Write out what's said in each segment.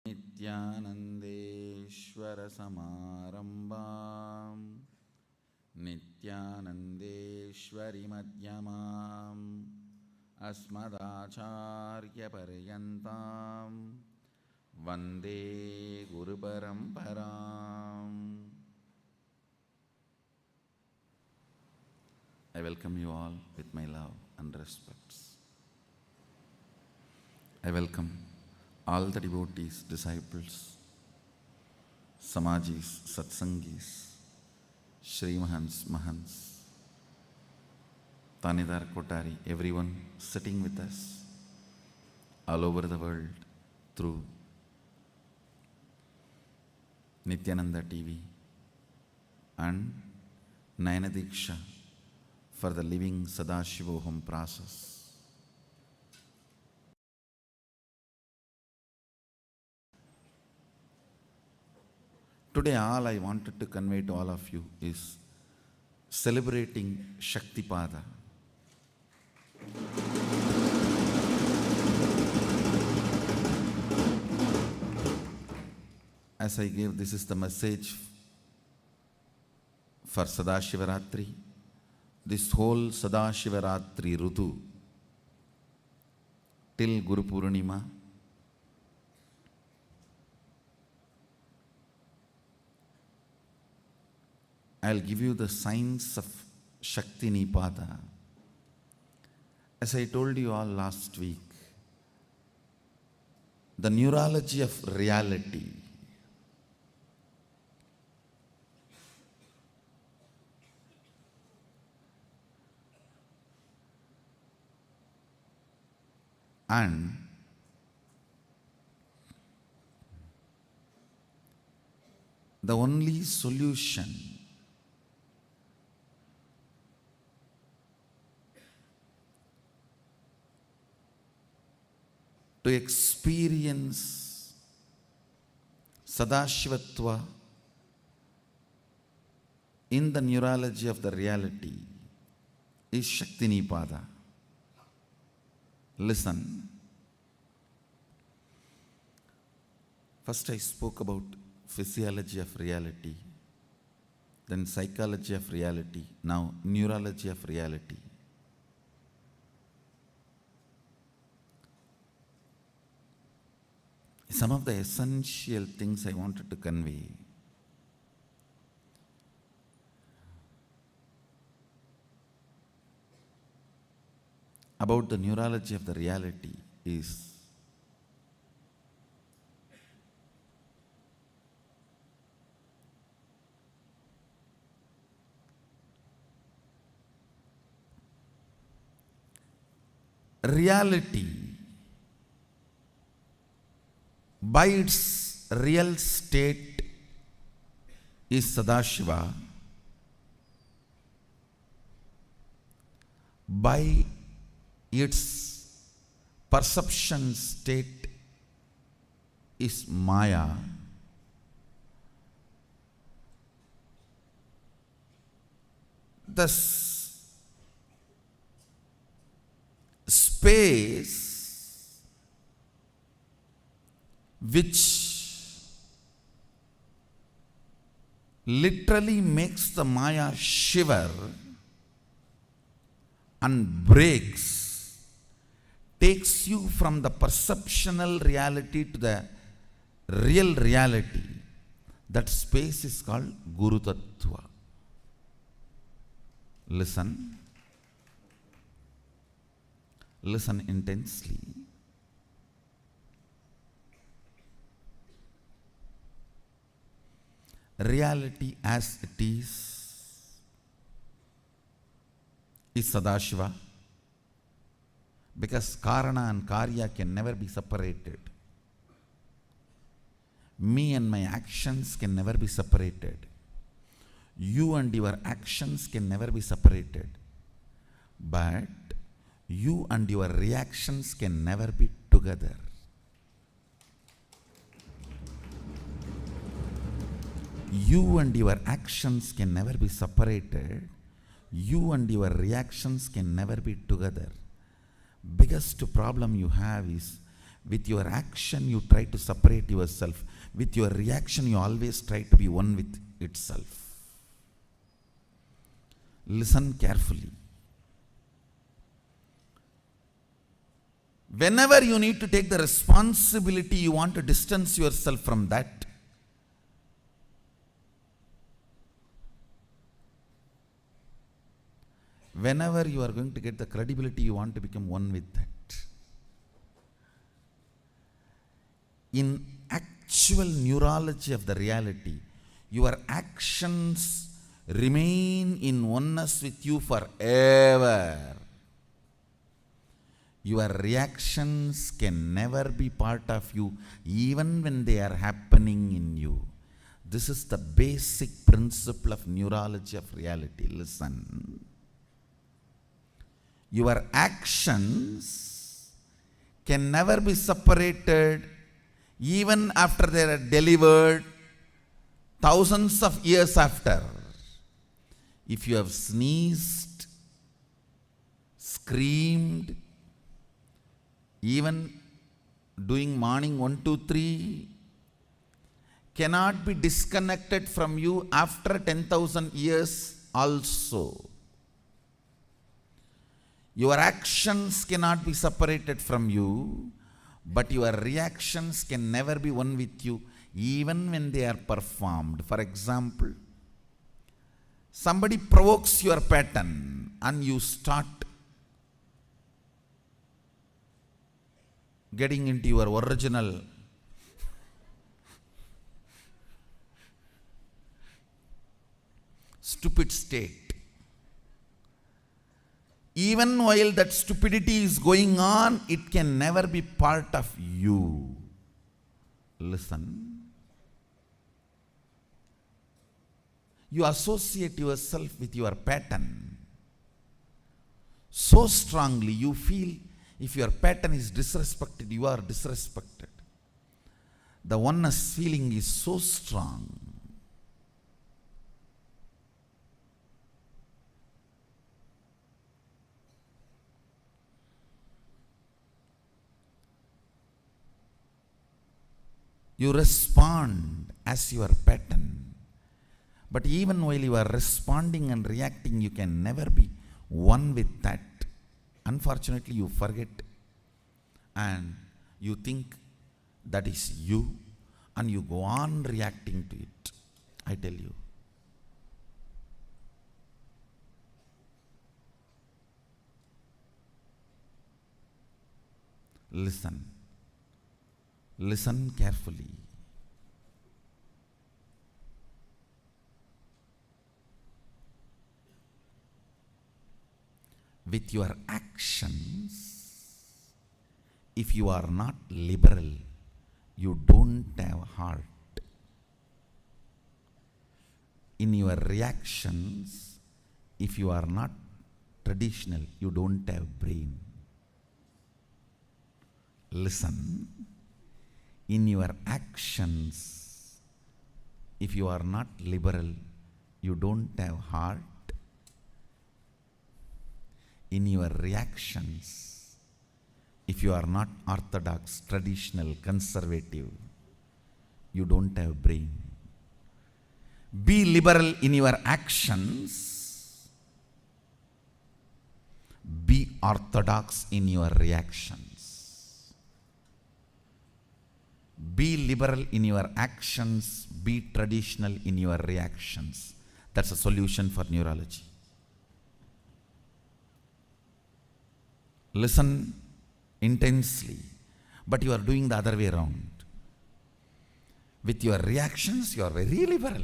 Nithyanandeshwara Samarambam Nithyanandeshwari Madhyamam Asmadacharya Paryantam Vande Guru Paramparam. I welcome you all with my love and respects. I welcome all the devotees, disciples, Samajis, Satsangis, Shri Mahans, Mahans, Tanidar Kotari, everyone sitting with us all over the world through Nithyananda TV and Nayana Diksha for the living Sadashivoham process. Today all I wanted to convey to all of you is celebrating Shaktipada. As I gave, this is the message for Sadashivaratri. This whole Sadashivaratri Rutu till Guru Purnima, I'll give you the signs of Shakti Nipada. As I told you all last week, the neurology of reality and the only solution to experience Sadashivatva in the neurology of the reality is Shakti Nipada. Listen. First I spoke about physiology of reality, then psychology of reality, now neurology of reality. Some of the essential things I wanted to convey. About the neurology of the reality is reality by its real state is Sadashiva, by its perception state is Maya, the space which literally makes the Maya shiver and breaks, takes you from the perceptional reality to the real reality. That space is called Guru Tattva. Listen. Listen intensely. Reality as it is Sadashiva, because Karana and Karya can never be separated. Me and my actions can never be separated. You and your actions can never be separated. But you and your reactions can never be together. You and your actions can never be separated. You and your reactions can never be together. Biggest problem you have is With your action, you try to separate yourself. With your reaction, you always try to be one with itself. Listen carefully. Whenever you need to take the responsibility, you want to distance yourself from that. Whenever you are going to get the credibility, you want to become one with that. In actual neurology of the reality, your actions remain in oneness with you forever. Your reactions can never be part of you, even when they are happening in you. This is the basic principle of neurology of reality. Listen. Your actions can never be separated, even after they are delivered thousands of years after. If you have sneezed, screamed, even doing morning 1, 2, 3, cannot be disconnected from you after 10,000 years also. Your actions cannot be separated from you, but your reactions can never be one with you, even when they are performed. For example, somebody provokes your pattern and you start getting into your original stupid state. Even while that stupidity is going on, it can never be part of you. Listen. You associate yourself with your pattern so strongly, you feel if your pattern is disrespected, you are disrespected. The oneness feeling is so strong. You respond as your pattern. But even while you are responding and reacting, you can never be one with that. Unfortunately, you forget and you think that is you, and you go on reacting to it. I tell you. Listen. Listen carefully. With your actions, if you are not liberal, you don't have heart. In your reactions, if you are not traditional, you don't have brain. Listen. In your actions, if you are not liberal, you don't have heart. In your reactions, if you are not orthodox, traditional, conservative, you don't have brain. Be liberal in your actions. Be orthodox in your reactions. Be liberal in your actions. Be traditional in your reactions. That's a solution for neurology. Listen intensely, but you are doing the other way around. With your reactions, you are very liberal.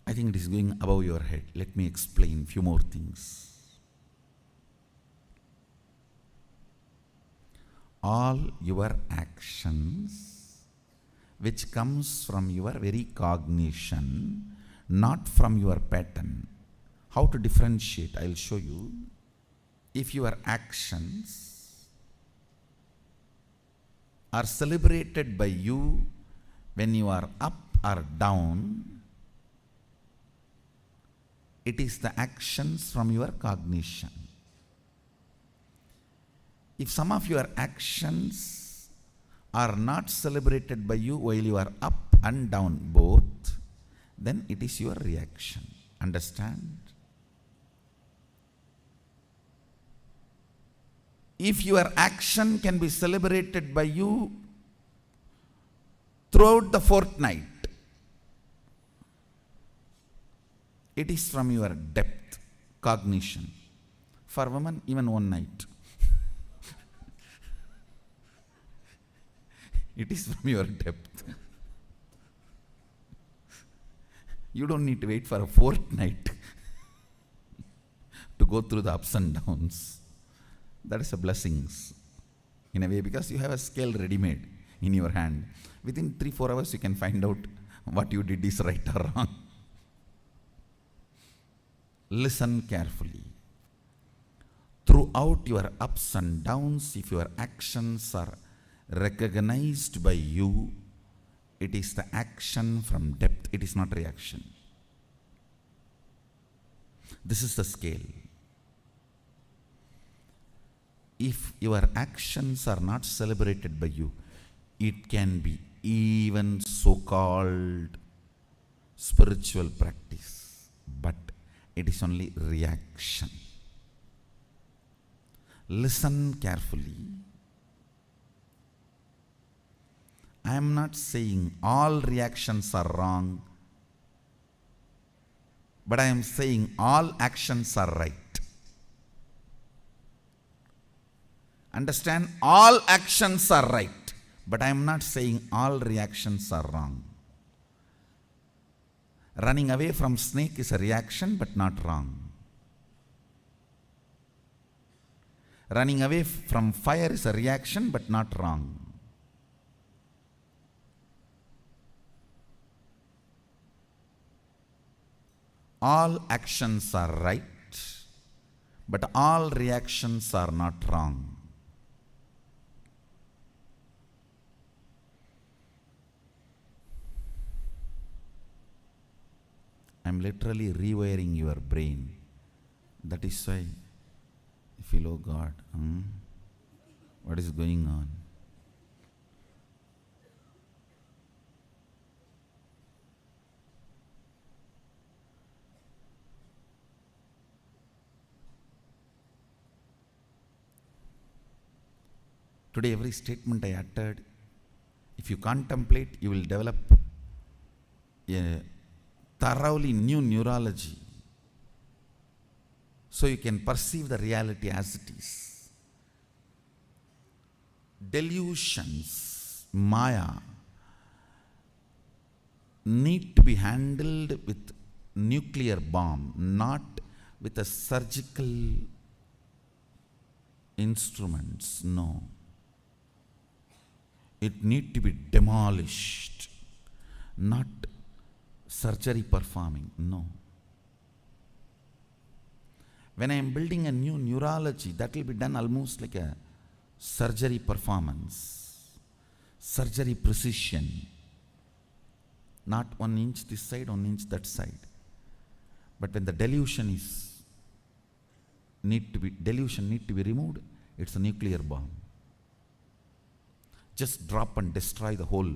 I think it is going above your head. Let me explain few more things. All your actions, which comes from your very cognition, not from your pattern. How to differentiate? I will show you. if your actions are celebrated by you when you are up or down, it is the actions from your cognition. If some of your actions are not celebrated by you while you are up and down both, then it is your reaction. Understand? If your action can be celebrated by you throughout the fortnight, it is from your depth, cognition. For women, even one night. It is from your depth. You don't need to wait for a fortnight to go through the ups and downs. That is a blessing in a way, because you have a scale ready-made in your hand. Within 3-4 hours you can find out what you did is right or wrong. Listen carefully. Throughout your ups and downs, if your actions are recognized by you, it is the action from depth, it is not reaction. This is the scale. If your actions are not celebrated by you, it can be even so-called spiritual practice, but it is only reaction. Listen carefully. I am not saying all reactions are wrong, but I am saying all actions are right. Understand? All actions are right, but I am not saying all reactions are wrong. Running away from snake is a reaction, but not wrong. Running away from fire is a reaction, but not wrong. All actions are right, but all reactions are not wrong. I am literally rewiring your brain. That is why you feel, oh God, what is going on? Today, every statement I uttered, if you contemplate, you will develop a thoroughly new neurology, so you can perceive the reality as it is. Delusions, Maya, need to be handled with nuclear bomb, not with a surgical instruments. No. It need to be demolished, not surgery performing. No. When I am building a new neurology, that will be done almost like a surgery performance, surgery precision. Not 1 inch this side, 1 inch that side. But when the delusion need to be removed, it's a nuclear bomb. Just drop and destroy the whole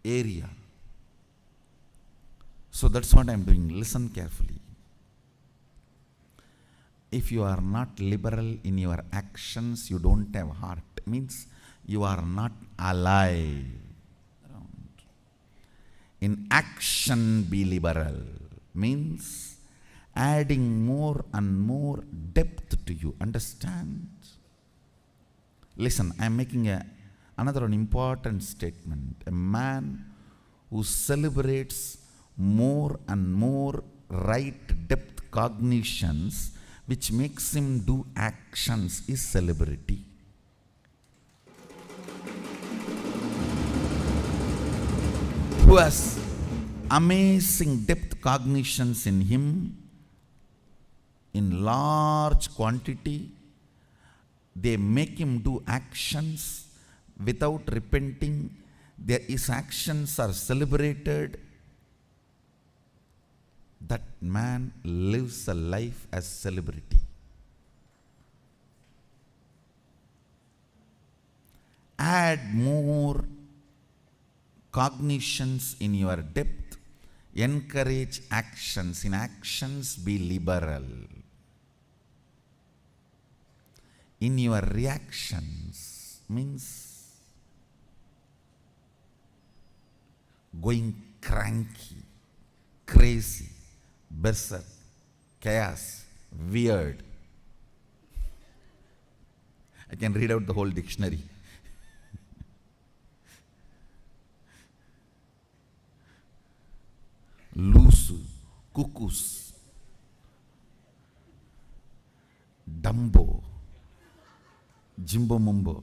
area. So that's what I am doing. Listen carefully. If you are not liberal in your actions, you don't have heart. Means you are not alive. In action, be liberal. Means adding more and more depth to you. Understand? Listen, I am making another important statement. A man who celebrates more and more right depth cognitions, which makes him do actions, is celebrity. Who has amazing depth cognitions in him, in large large quantity. They make him do actions without repenting. His actions are celebrated. That man lives a life as celebrity. Add more cognitions in your depth. Encourage actions. In actions, be liberal. In your reactions means going cranky, crazy, berserk, chaos, weird. I can read out the whole dictionary. Loose, cuckoos, Dumbo, Jimbo Mumbo.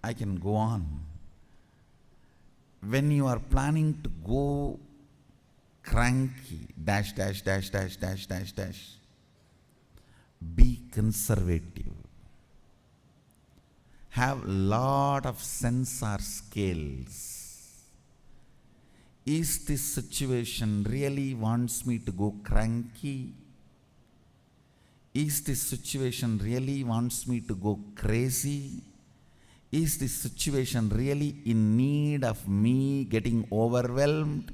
I can go on. When you are planning to go cranky, dash, dash, dash, dash, dash, dash, dash, be conservative. Have lot of sensor scales. Is this situation really wants me to go cranky? Is this situation really wants me to go crazy? Is this situation really in need of me getting overwhelmed?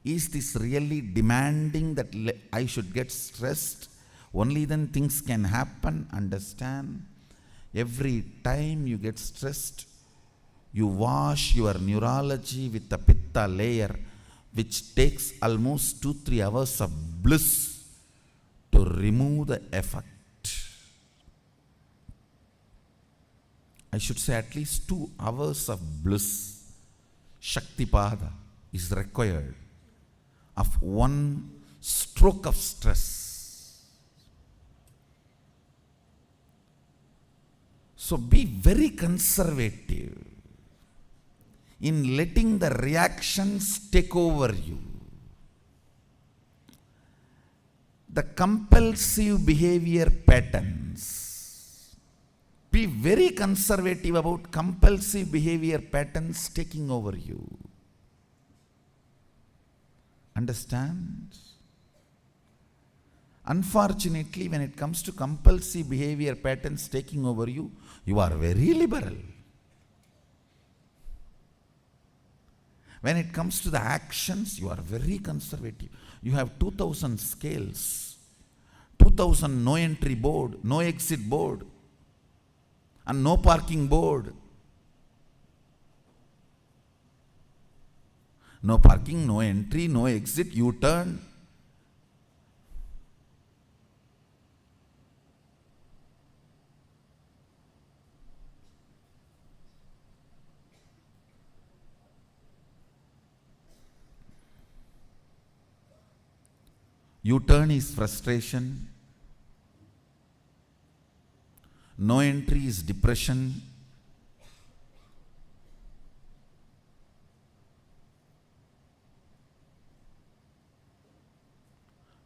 Is this really demanding that I should get stressed? Only then things can happen. Understand? Every time you get stressed, you wash your neurology with the pitta layer, which takes almost 2-3 hours of bliss to remove the effect. I should say at least 2 hours of bliss, Shaktipada, is required of one stroke of stress. So be very conservative in letting the reactions take over you. The compulsive behavior patterns. Be very conservative about compulsive behavior patterns taking over you. Understand? Unfortunately, when it comes to compulsive behavior patterns taking over you, you are very liberal. When it comes to the actions, you are very conservative. You have 2000 scales, 2000 no entry board, no exit board, and no parking board. No parking, no entry, no exit, U-turn. U-turn is frustration. No entry is depression.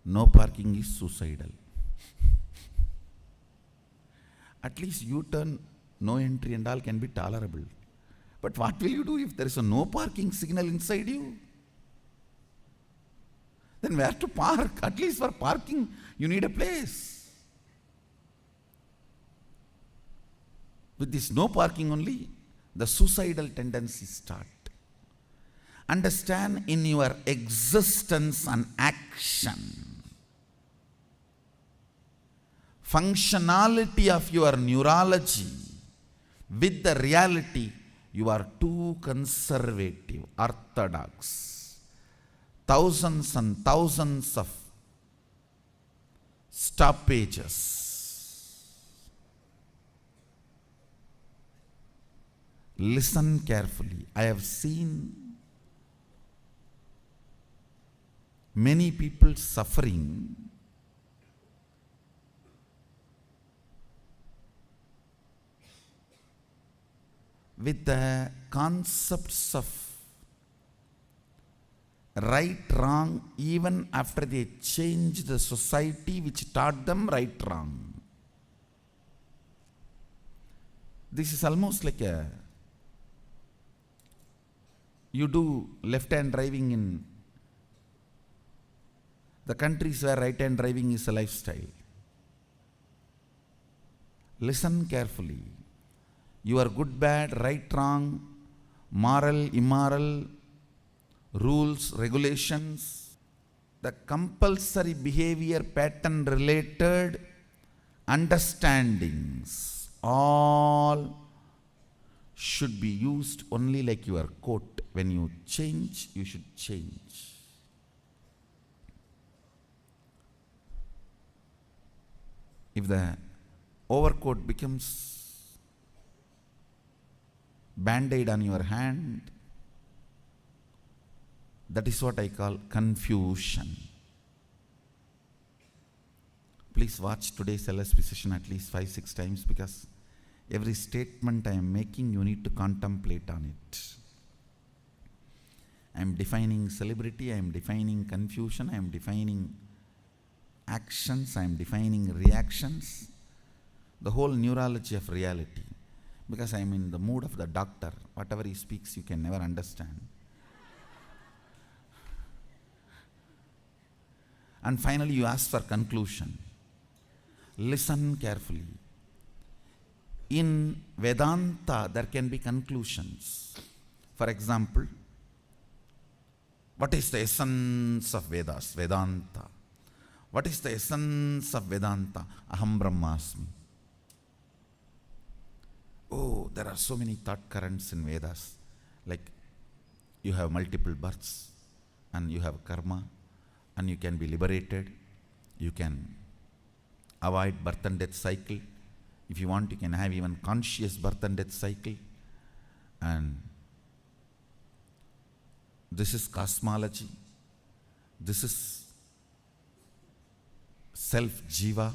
No parking is suicidal. At least U-turn, no entry and all can be tolerable. But what will you do if there is a no parking signal inside you? Then where to park? At least for parking, you need a place. With this no parking only, the suicidal tendencies start. Understand, in your existence and action, functionality of your neurology with the reality, you are too conservative, orthodox. Thousands and thousands of stoppages. Listen carefully. I have seen many people suffering with the concepts of right, wrong, even after they change the society which taught them right, wrong. This is almost like you do left-hand driving in the countries where right-hand driving is a lifestyle. Listen carefully. Your good, bad, right, wrong, moral, immoral, rules, regulations, the compulsory behavior pattern related understandings, all should be used only like your coat. When you change, you should change. If the overcoat becomes band-aid on your hand, that is what I call confusion. Please watch today's LSP session at least 5-6 times, because every statement I am making, you need to contemplate on it. I am defining celebrity, I am defining confusion, I am defining actions, I am defining reactions, the whole neurology of reality. Because I am in the mood of the doctor. Whatever he speaks, you can never understand. And finally, you ask for conclusion. Listen carefully. In Vedanta, there can be conclusions. For example, what is the essence of Vedas? Vedanta. What is the essence of Vedanta? Aham Brahmasmi. Oh, there are so many thought currents in Vedas. Like, you have multiple births, and you have karma, and you can be liberated. You can avoid birth and death cycle. If you want, you can have even conscious birth and death cycle. And this is cosmology. This is self-jiva.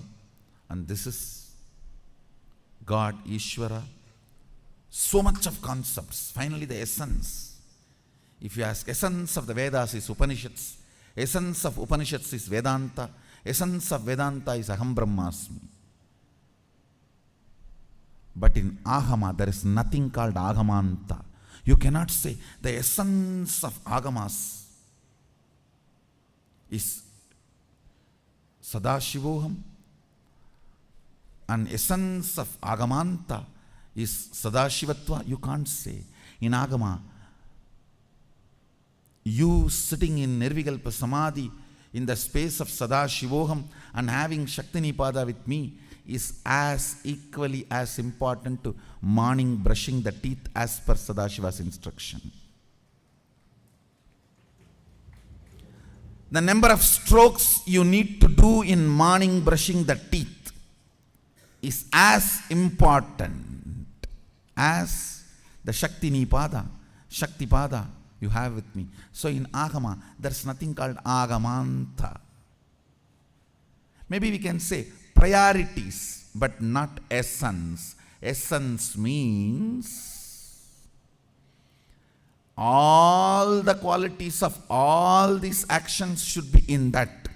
And this is God, Ishvara. So much of concepts. Finally, the essence. If you ask, essence of the Vedas is Upanishads. Essence of Upanishads is Vedanta. Essence of Vedanta is Aham Brahmasmi. But in Agama, there is nothing called Agamanta. You cannot say the essence of Agamas is Sadashivoham, and essence of Agamanta is Sadashivatva. You can't say. In Agama, you sitting in Nirvikalpa Samadhi in the space of Sadashivoham and having Shaktinipada with me is as equally as important to morning brushing the teeth as per Sadashiva's instruction. The number of strokes you need to do in morning brushing the teeth is as important as the Shaktinipada, Shaktipada you have with me. So in Agama, there's nothing called Agamanta. Maybe we can say priorities, but not essence. Essence means all the qualities of all these actions should be in that.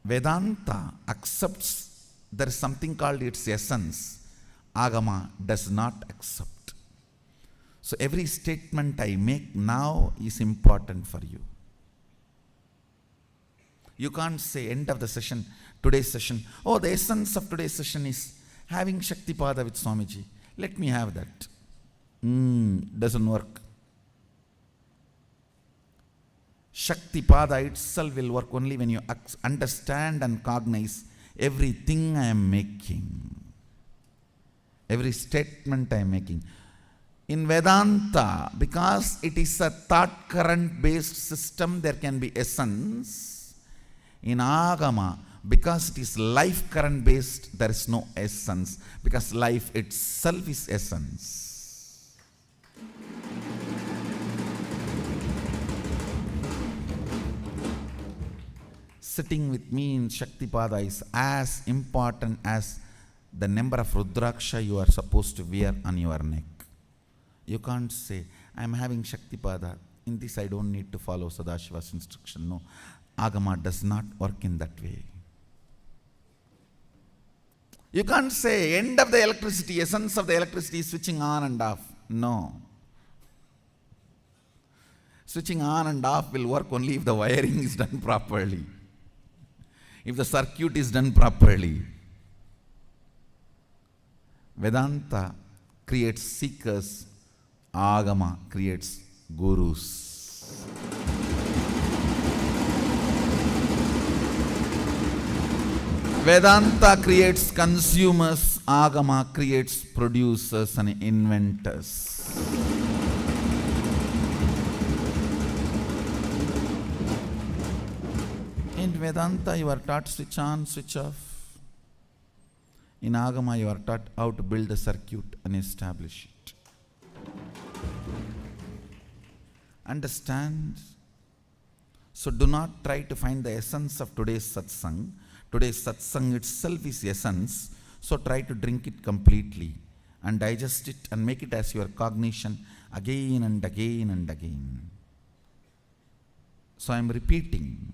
Vedanta accepts there is something called its essence. Agama does not accept. So every statement I make now is important for you. You can't say end of the session, today's session, oh, the essence of today's session is having Shaktipada with Swamiji. Let me have that. Doesn't work. Shaktipada itself will work only when you understand and cognize everything I am making. Every statement I am making. In Vedanta, because it is a thought current based system, there can be essence. In Agama, because it is life current based, there is no essence, because life itself is essence. Sitting with me in Shaktipada is as important as the number of Rudraksha you are supposed to wear on your neck. You can't say, I am having Shaktipada in this I don't need to follow Sadashiva's instruction. No, Agama does not work in that way. You can't say end of the electricity, essence of the electricity is switching on and off. No. Switching on and off will work only if the wiring is done properly, if the circuit is done properly. Vedanta creates seekers, Agama creates gurus. Vedanta creates consumers, Agama creates producers and inventors. In Vedanta, you are taught switch on, switch off. In Agama, you are taught how to build a circuit and establish it. Understand? So do not try to find the essence of today's satsang. Today's satsang itself is essence. So try to drink it completely and digest it and make it as your cognition again and again and again. So I am repeating.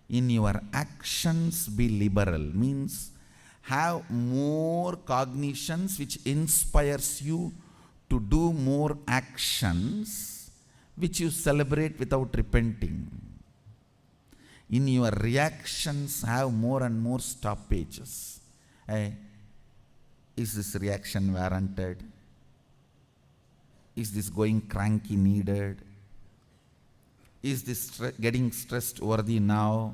In your actions be liberal, means have more cognitions which inspires you to do more actions which you celebrate without repenting. In your reactions have more and more stoppages. Is this reaction warranted? Is this going cranky needed? Is this getting stressed worthy now?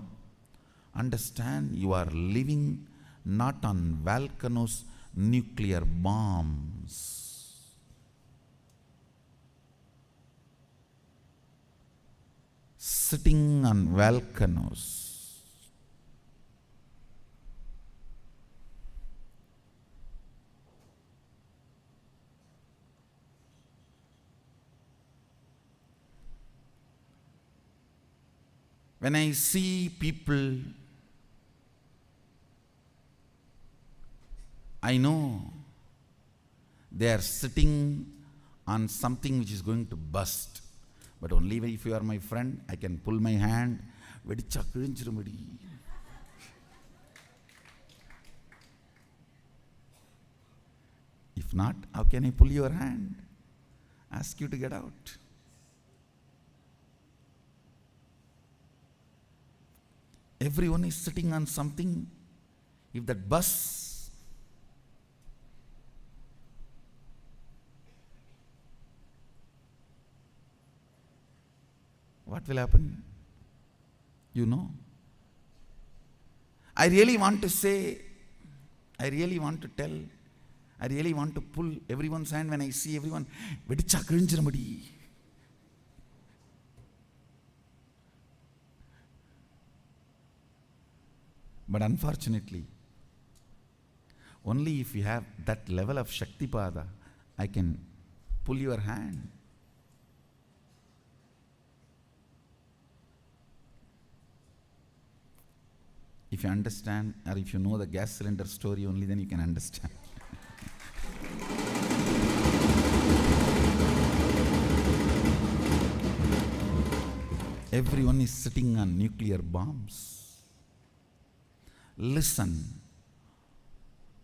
Understand, you are living not on volcanoes, nuclear bombs. Sitting on volcanoes. When I see people, I know they are sitting on something which is going to bust. But only if you are my friend, I can pull my hand. If not, how can I pull your hand? Ask you to get out. Everyone is sitting on something. If that busts, what will happen? You know. I really want to say, I really want to tell, I really want to pull everyone's hand when I see everyone. But unfortunately, only if you have that level of Shaktipada, I can pull your hand. If you understand, or if you know the gas cylinder story only, then you can understand. Everyone is sitting on nuclear bombs. Listen,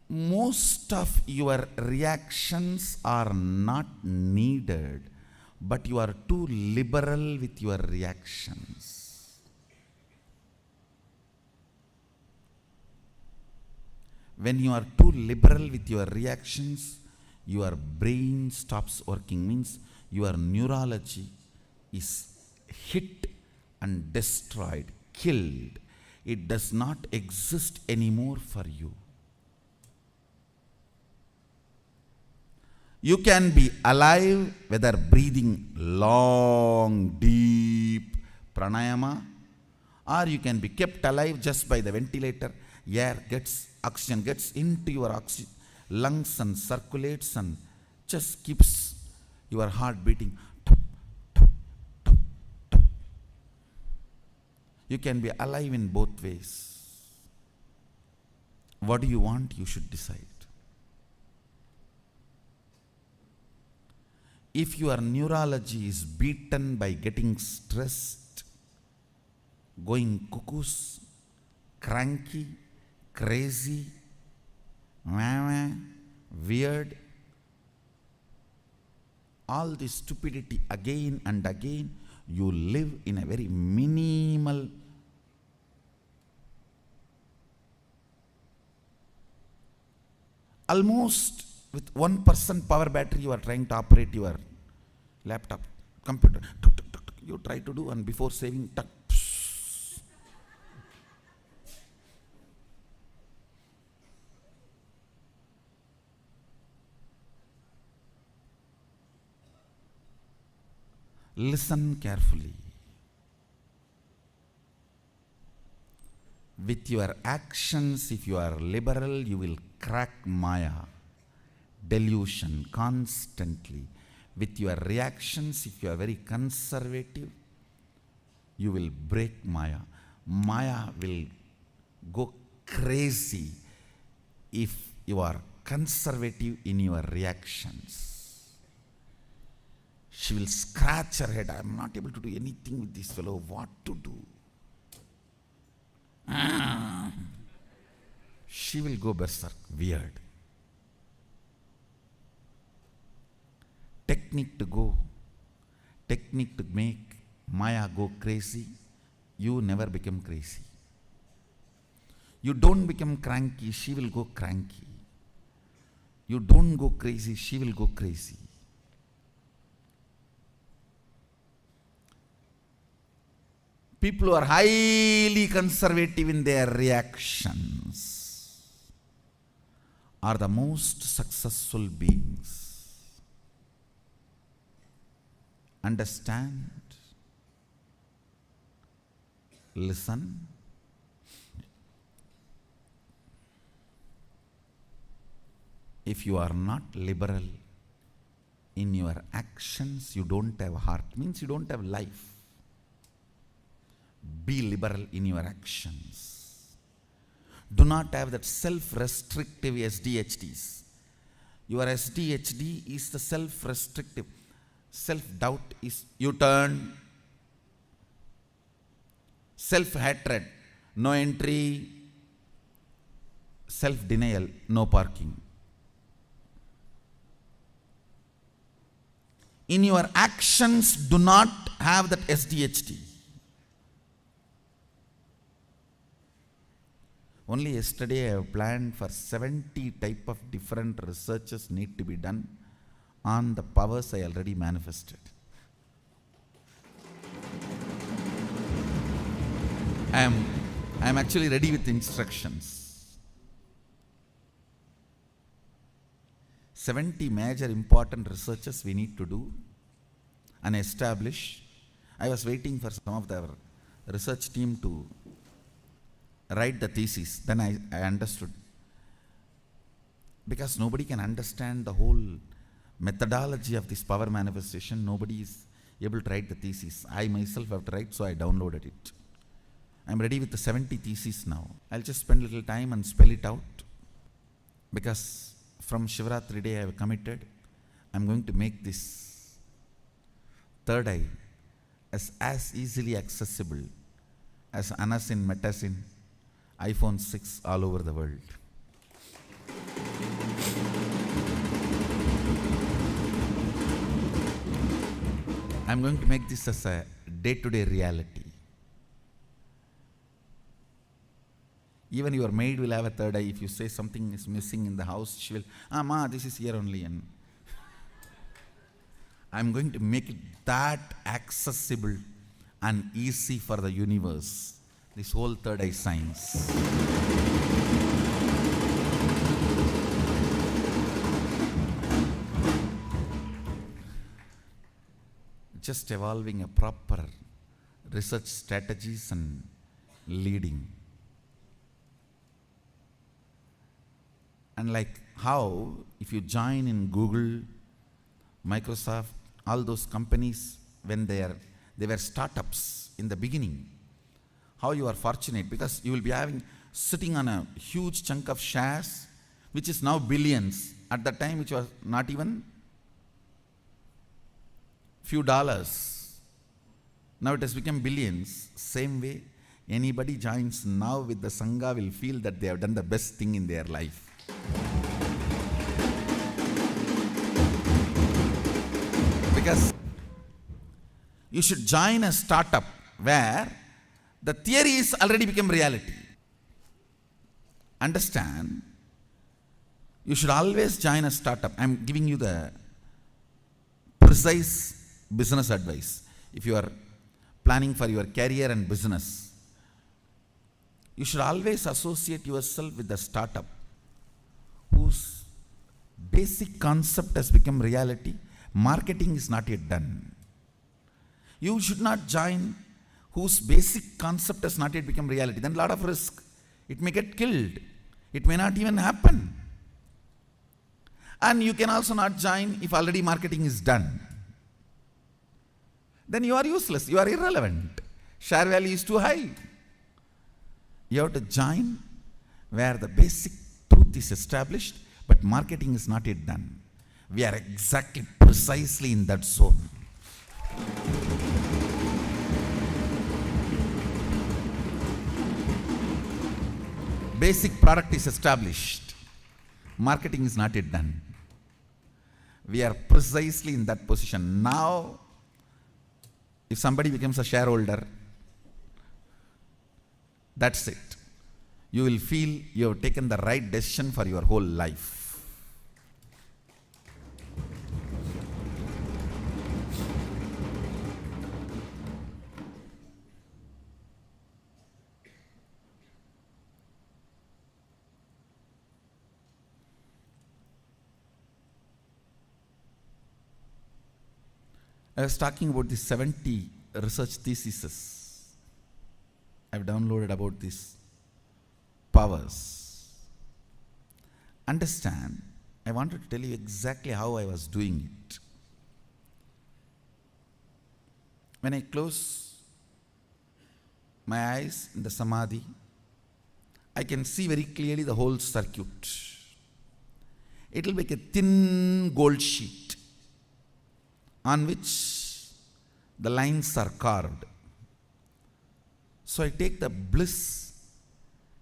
most of your reactions are not needed, but you are too liberal with your reactions. When you are too liberal with your reactions, your brain stops working, means your neurology is hit and destroyed, killed. It does not exist anymore for you. You can be alive whether breathing long, deep pranayama, or you can be kept alive just by the ventilator. Oxygen gets into your lungs and circulates and just keeps your heart beating. You can be alive in both ways. What do you want? You should decide. If your neurology is beaten by getting stressed, going cuckoos, cranky, crazy, weird, all this stupidity again and again, you live in a very minimal, almost with 1% power battery you are trying to operate your laptop, computer. Tuk, tuk, tuk, tuk, you try to do, and before saving, tuck, listen carefully. With your actions, if you are liberal, you will crack Maya, delusion constantly. With your reactions, if you are very conservative, you will break Maya. Maya will go crazy if you are conservative in your reactions. She will scratch her head. I am not able to do anything with this fellow. What to do? She will go berserk. Weird. Technique to make Maya go crazy. You never become crazy. You don't become cranky, she will go cranky. You don't go crazy, she will go crazy. People who are highly conservative in their reactions are the most successful beings. Understand? Listen. If you are not liberal in your actions, you don't have heart. Means you don't have life. Be liberal in your actions. Do not have that self-restrictive SDHDs. Your SDHD is the self-restrictive. Self-doubt is U-turn. Self-hatred, no entry. Self-denial, no parking. In your actions, do not have that SDHD. Only yesterday I have planned for 70 type of different researches need to be done on the powers I already manifested. I am actually ready with instructions. 70 major important researches we need to do and establish. I was waiting for some of the research team to write the thesis. Then I understood. Because nobody can understand the whole methodology of this power manifestation. Nobody is able to write the thesis. I myself have to write, so I downloaded it. I'm ready with the 70 theses now. I'll just spend a little time and spell it out. Because from Shivaratri day I have committed, I'm going to make this third eye as easily accessible as Anasin, Metasin, iPhone 6 all over the world. I'm going to make this as a day-to-day reality. Even your maid will have a third eye. If you say something is missing in the house, she will, Ma, this is here only. And I'm going to make it that accessible and easy for the universe. This whole third eye science. Just evolving a proper research strategies and leading. And like how, if you join in Google, Microsoft, all those companies, when they were startups in the beginning, how you are fortunate, because you will be sitting on a huge chunk of shares, which is now billions. At that time, which was not even few dollars. Now it has become billions. Same way, anybody joins now with the Sangha will feel that they have done the best thing in their life. Because you should join a startup where the theory is already become reality. Understand? You should always join a startup. I am giving you the precise business advice. If you are planning for your career and business, you should always associate yourself with the startup whose basic concept has become reality. Marketing is not yet done. You should not join whose basic concept has not yet become reality. Then a lot of risk. It may get killed. It may not even happen. And you can also not join if already marketing is done. Then you are useless. You are irrelevant. Share value is too high. You have to join where the basic truth is established, but marketing is not yet done. We are exactly precisely in that zone. Basic product is established. Marketing is not yet done. We are precisely in that position. Now, if somebody becomes a shareholder, that's it. You will feel you have taken the right decision for your whole life. I was talking about the 70 research theses I've downloaded about these powers. Understand, I wanted to tell you exactly how I was doing it. When I close my eyes in the samadhi, I can see very clearly the whole circuit. It will be like a thin gold sheet on which the lines are carved. So I take the bliss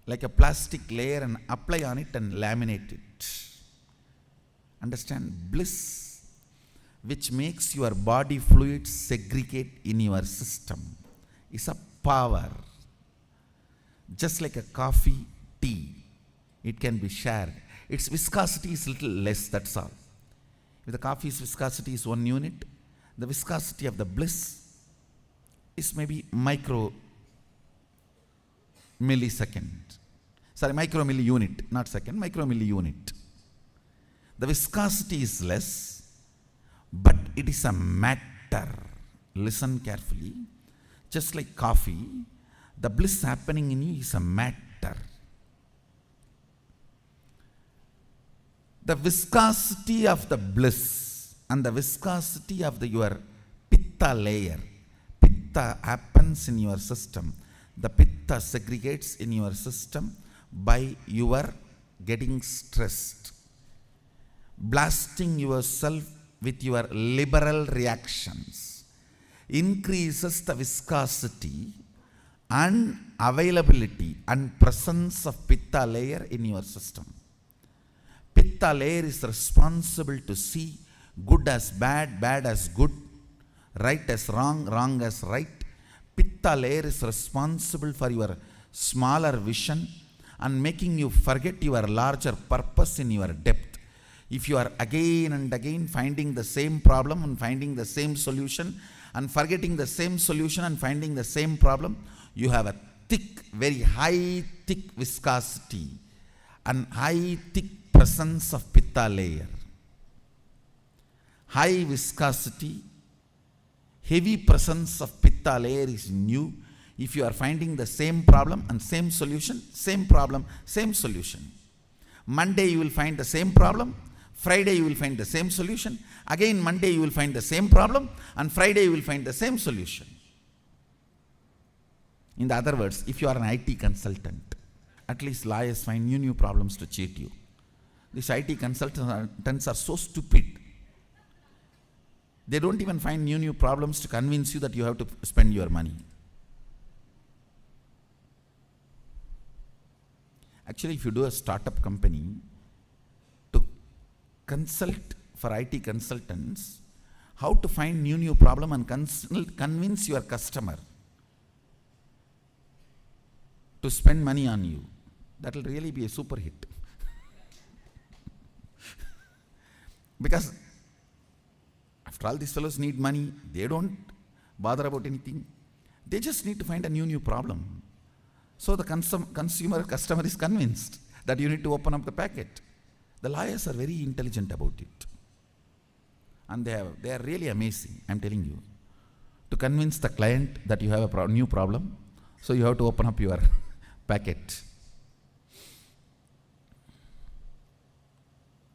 like a plastic layer and apply on it and laminate it. Understand? Bliss, which makes your body fluids segregate in your system, is a power. Just like a coffee, tea, it can be shared. Its viscosity is little less, that's all. If the coffee's viscosity is 1 unit, the viscosity of the bliss is maybe micro millisecond. Sorry, micro milli unit, not second, micro milli unit. The viscosity is less, but it is a matter. Listen carefully. Just like coffee, the bliss happening in you is a matter. The viscosity of the bliss and the viscosity of your pitta layer. Pitta happens in your system. The pitta segregates in your system by your getting stressed. Blasting yourself with your liberal reactions increases the viscosity and availability and presence of pitta layer in your system. Pitta layer is responsible to see good as bad, bad as good, right as wrong, wrong as right. Pitta layer is responsible for your smaller vision and making you forget your larger purpose in your depth. If you are again and again finding the same problem and finding the same solution and forgetting the same solution and finding the same problem, you have a thick, very high, thick viscosity and high, thick presence of pitta layer. High viscosity, heavy presence of pitta layer is new. If you are finding the same problem and same solution, same problem, same solution. Monday you will find the same problem, Friday you will find the same solution, again Monday you will find the same problem, and Friday you will find the same solution. In other words, if you are an IT consultant, at least lawyers find new problems to cheat you. These IT consultants are so stupid. They don't even find new problems to convince you that you have to spend your money. Actually, if you do a startup company, to consult for IT consultants, how to find new problem and convince your customer to spend money on you, that will really be a super hit. Because after all, these fellows need money. They don't bother about anything. They just need to find a new problem. So the customer is convinced that you need to open up the packet. The lawyers are very intelligent about it. And they are really amazing, I'm telling you. To convince the client that you have a new problem, so you have to open up your packet.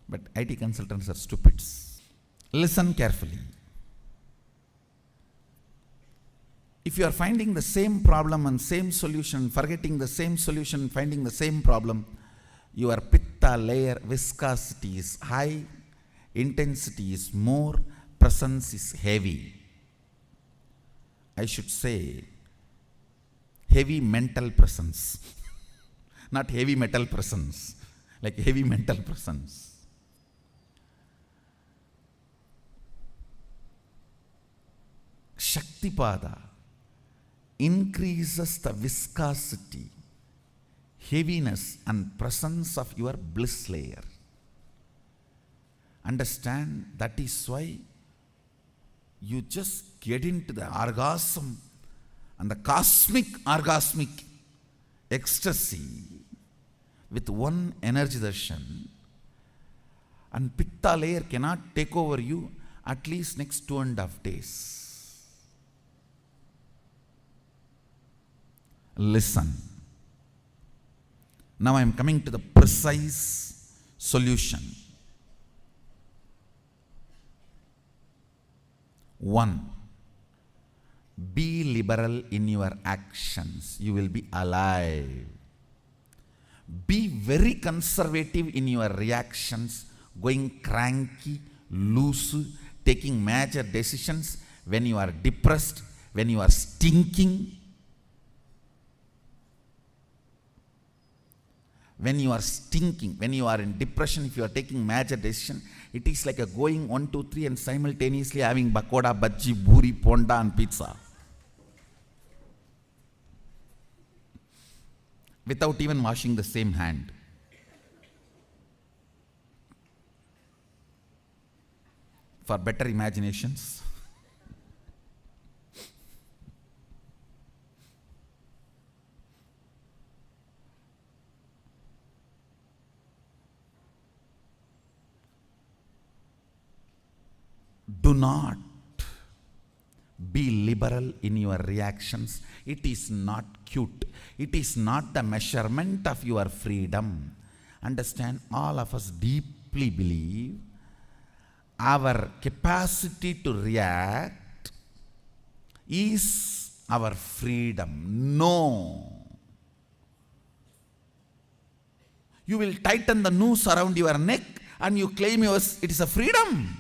But IT consultants are stupids. Listen carefully. If you are finding the same problem and same solution, forgetting the same solution, finding the same problem, your pitta layer viscosity is high, intensity is more, presence is heavy. I should say heavy mental presence, not heavy metal presence, like heavy mental presence. Shaktipada increases the viscosity, heaviness and presence of your bliss layer. Understand, that is why you just get into the orgasm and the cosmic orgasmic ecstasy with one energy darshan, and pitta layer cannot take over you at least next 2.5 days. Listen. Now I am coming to the precise solution. 1. Be liberal in your actions. You will be alive. Be very conservative in your reactions, going cranky, loose, taking major decisions when you are depressed, when you are stinking. When you are stinking, when you are in depression, if you are taking major decision, it is like a going 1, 2, 3 and simultaneously having bakoda, bhaji, buri, ponda and pizza. Without even washing the same hand. For better imaginations, do not be liberal in your reactions. It is not cute. It is not the measurement of your freedom. Understand, all of us deeply believe our capacity to react is our freedom. No. You will tighten the noose around your neck and you claim it is a freedom.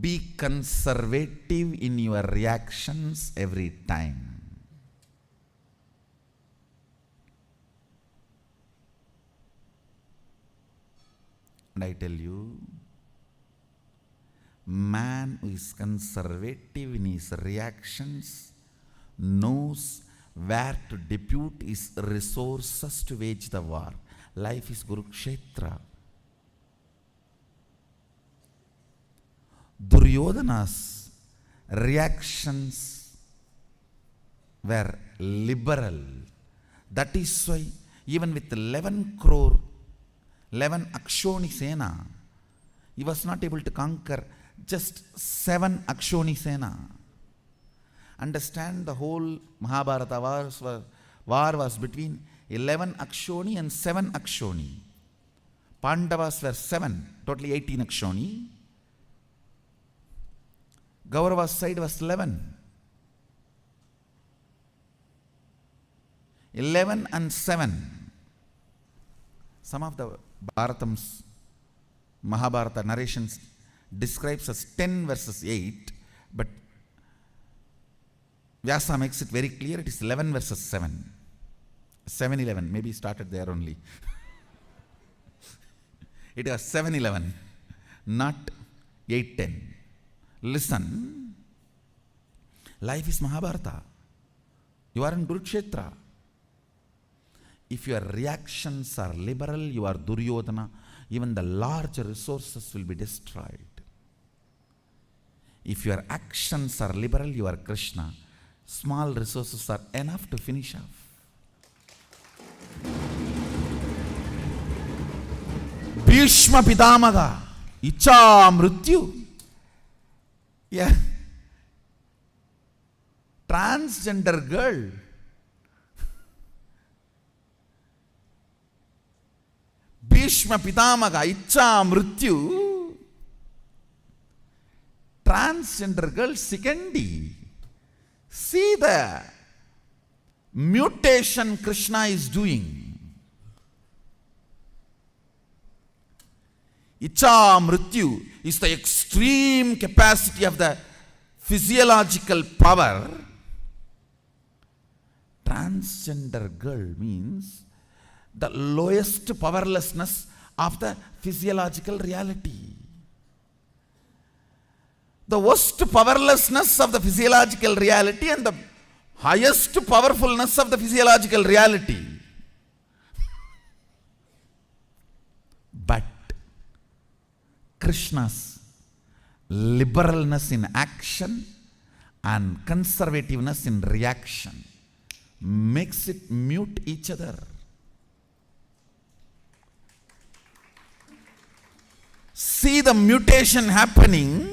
Be conservative in your reactions every time. And I tell you, man who is conservative in his reactions knows where to depute his resources to wage the war. Life is Kurukshetra. Duryodhana's reactions were liberal. That is why even with 11 crore, 11 Akshoni Sena, he was not able to conquer just 7 Akshoni Sena. Understand, the whole Mahabharata war was between 11 Akshoni and 7 Akshoni. Pandavas were 7, totally 18 Akshoni. Kaurava's side was 11. 11 and 7. Some of the Bharatams Mahabharata narrations describes as 10 verses 8, but Vyasa makes it very clear, it is 11 verses 7. 7-11, maybe started there only. It was 7-11, not 8-10. Listen, life is Mahabharata. You are in Kurukshetra. If your reactions are liberal, you are Duryodhana. Even the large resources will be destroyed. If your actions are liberal, you are Krishna. Small resources are enough to finish off. Bhishma Pitamaga, Icha Mrityu. Yeah. Transgender girl. Bhishma Pitamaga, Icha Mrityu. Transgender girl, Sikandi. See the mutation Krishna is doing. Icha Mrityu is the extreme capacity of the physiological power. Transgender girl means the lowest powerlessness of the physiological reality. The worst powerlessness of the physiological reality and the highest powerfulness of the physiological reality. But Krishna's liberalness in action and conservativeness in reaction makes it mute each other. See the mutation happening.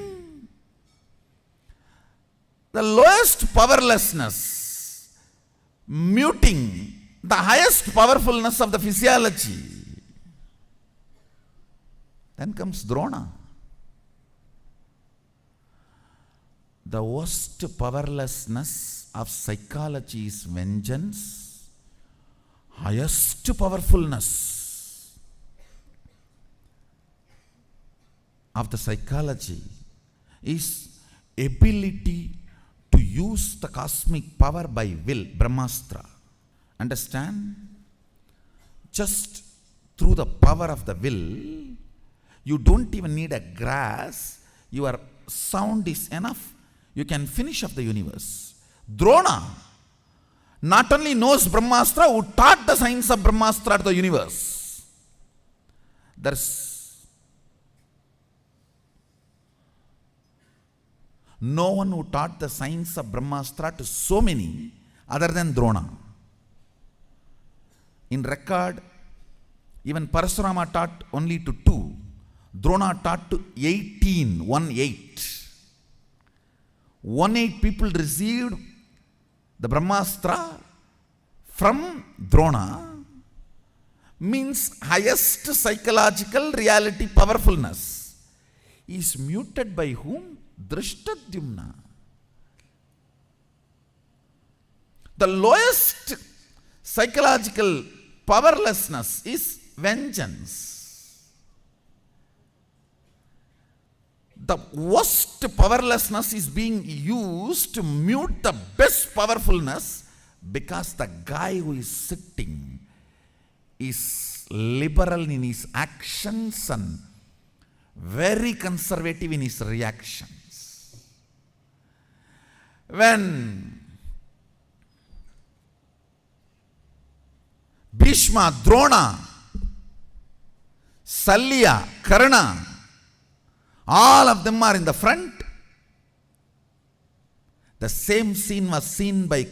The lowest powerlessness muting the highest powerfulness of the physiology. Then comes Drona. The worst powerlessness of psychology is vengeance. Highest powerfulness of the psychology is ability to use the cosmic power by will, Brahmastra. Understand? Just through the power of the will, you don't even need a grass. Your sound is enough. You can finish up the universe. Drona not only knows Brahmastra, who taught the science of Brahmastra to the universe. There's no one who taught the science of Brahmastra to so many other than Drona. In record, even Parasurama taught only to 2. Drona taught to 18, 1-8. 1-8 people received the Brahmastra from Drona, means highest psychological reality powerfulness is muted by whom? Drishtadyumna. The lowest psychological powerlessness is vengeance. The worst powerlessness is being used to mute the best powerfulness because the guy who is sitting is liberal in his actions and very conservative in his reactions. When Bhishma, Drona, Salya, Karna, all of them are in the front. The same scene was seen by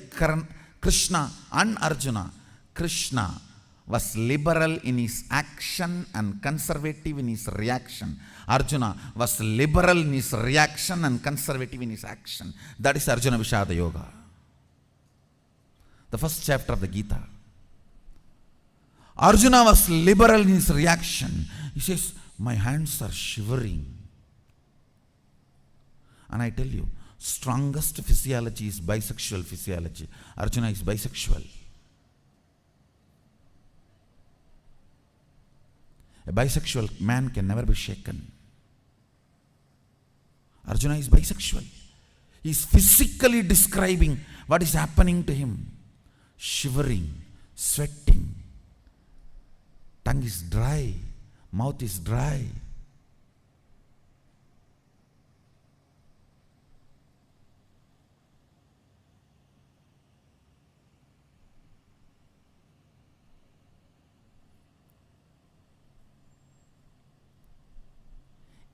Krishna and Arjuna. Krishna was liberal in his action and conservative in his reaction. Arjuna was liberal in his reaction and conservative in his action. That is Arjuna Vishada Yoga. The first chapter of the Gita. Arjuna was liberal in his reaction. He says, my hands are shivering. And I tell you, strongest physiology is bisexual physiology. Arjuna is bisexual. A bisexual man can never be shaken. Arjuna is bisexual. He is physically describing what is happening to him. Shivering, sweating, tongue is dry, mouth is dry.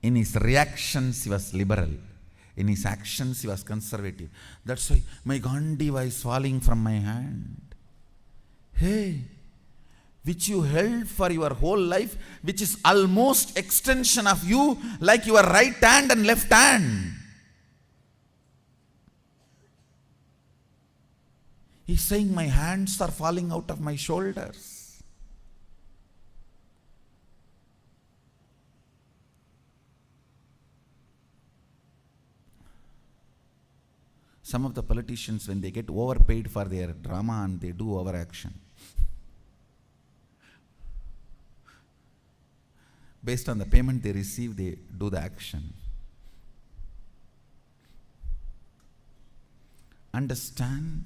In his reactions, he was liberal. In his actions, he was conservative. That's why my Gandiva is falling from my hand. Hey, which you held for your whole life, which is almost extension of you, like your right hand and left hand. He's saying my hands are falling out of my shoulders. Some of the politicians, when they get overpaid for their drama and they do overaction, based on the payment they receive, they do the action. Understand?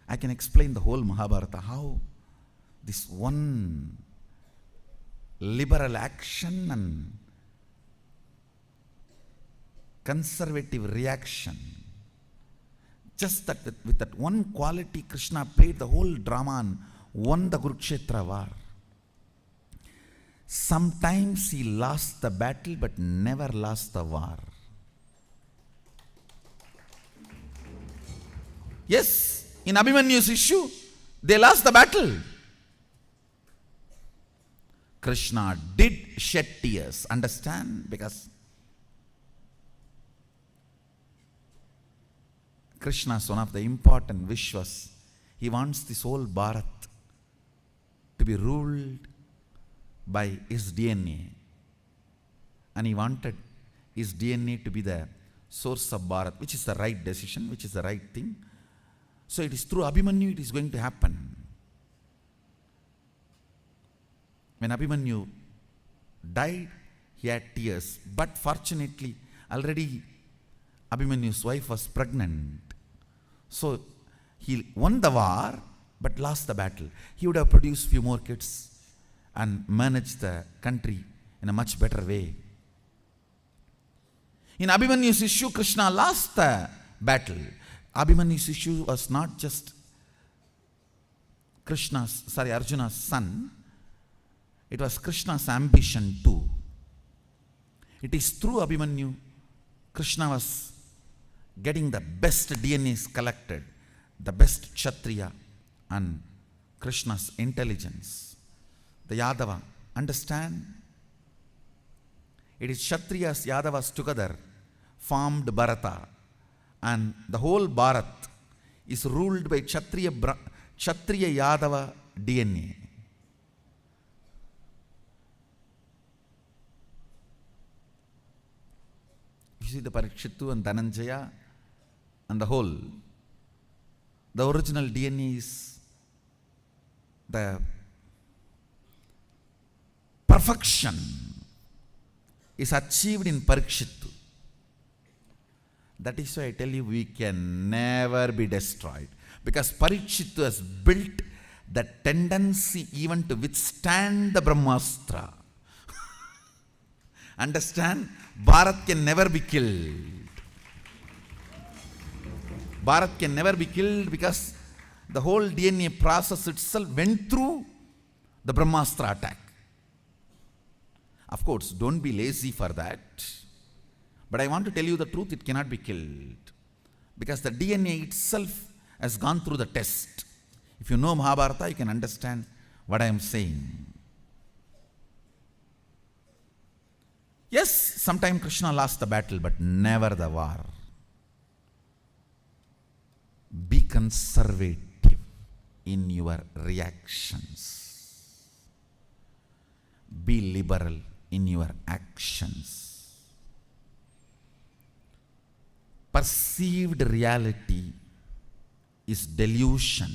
I can explain the whole Mahabharata, how this one liberal action and conservative reaction, just that with that one quality, Krishna played the whole drama and won the Kurukshetra war. Sometimes he lost the battle but never lost the war. Yes, in Abhimanyu's issue, they lost the battle. Krishna did shed tears, understand? Because Krishna's one of the important vishwas. He wants this whole Bharat to be ruled by his DNA. And he wanted his DNA to be the source of Bharat, which is the right decision, which is the right thing. So it is through Abhimanyu it is going to happen. When Abhimanyu died, he had tears. But fortunately, already Abhimanyu's wife was pregnant. So he won the war but lost the battle. He would have produced few more kids and managed the country in a much better way. In Abhimanyu's issue, Krishna lost the battle. Abhimanyu's issue was not just Arjuna's son. It was Krishna's ambition too. It is through Abhimanyu, Krishna was getting the best DNAs collected, the best Kshatriya, and Krishna's intelligence. The Yadava, understand? It is Kshatriyas, Yadavas together formed Bharata, and the whole Bharat is ruled by Kshatriya Yadava DNA. You see the Parikshittu and Dhananjaya and the whole. The original DNA is the perfection is achieved in Parikshittu. That is why I tell you we can never be destroyed. Because Parikshittu has built the tendency even to withstand the Brahmastra. Understand? Bharat can never be killed. Bharat can never be killed because the whole DNA process itself went through the Brahmastra attack. Of course, don't be lazy for that. But I want to tell you the truth, it cannot be killed. Because the DNA itself has gone through the test. If you know Mahabharata, you can understand what I am saying. Yes, sometimes Krishna lost the battle, but never the war. Be conservative in your reactions. Be liberal in your actions. Perceived reality is delusion.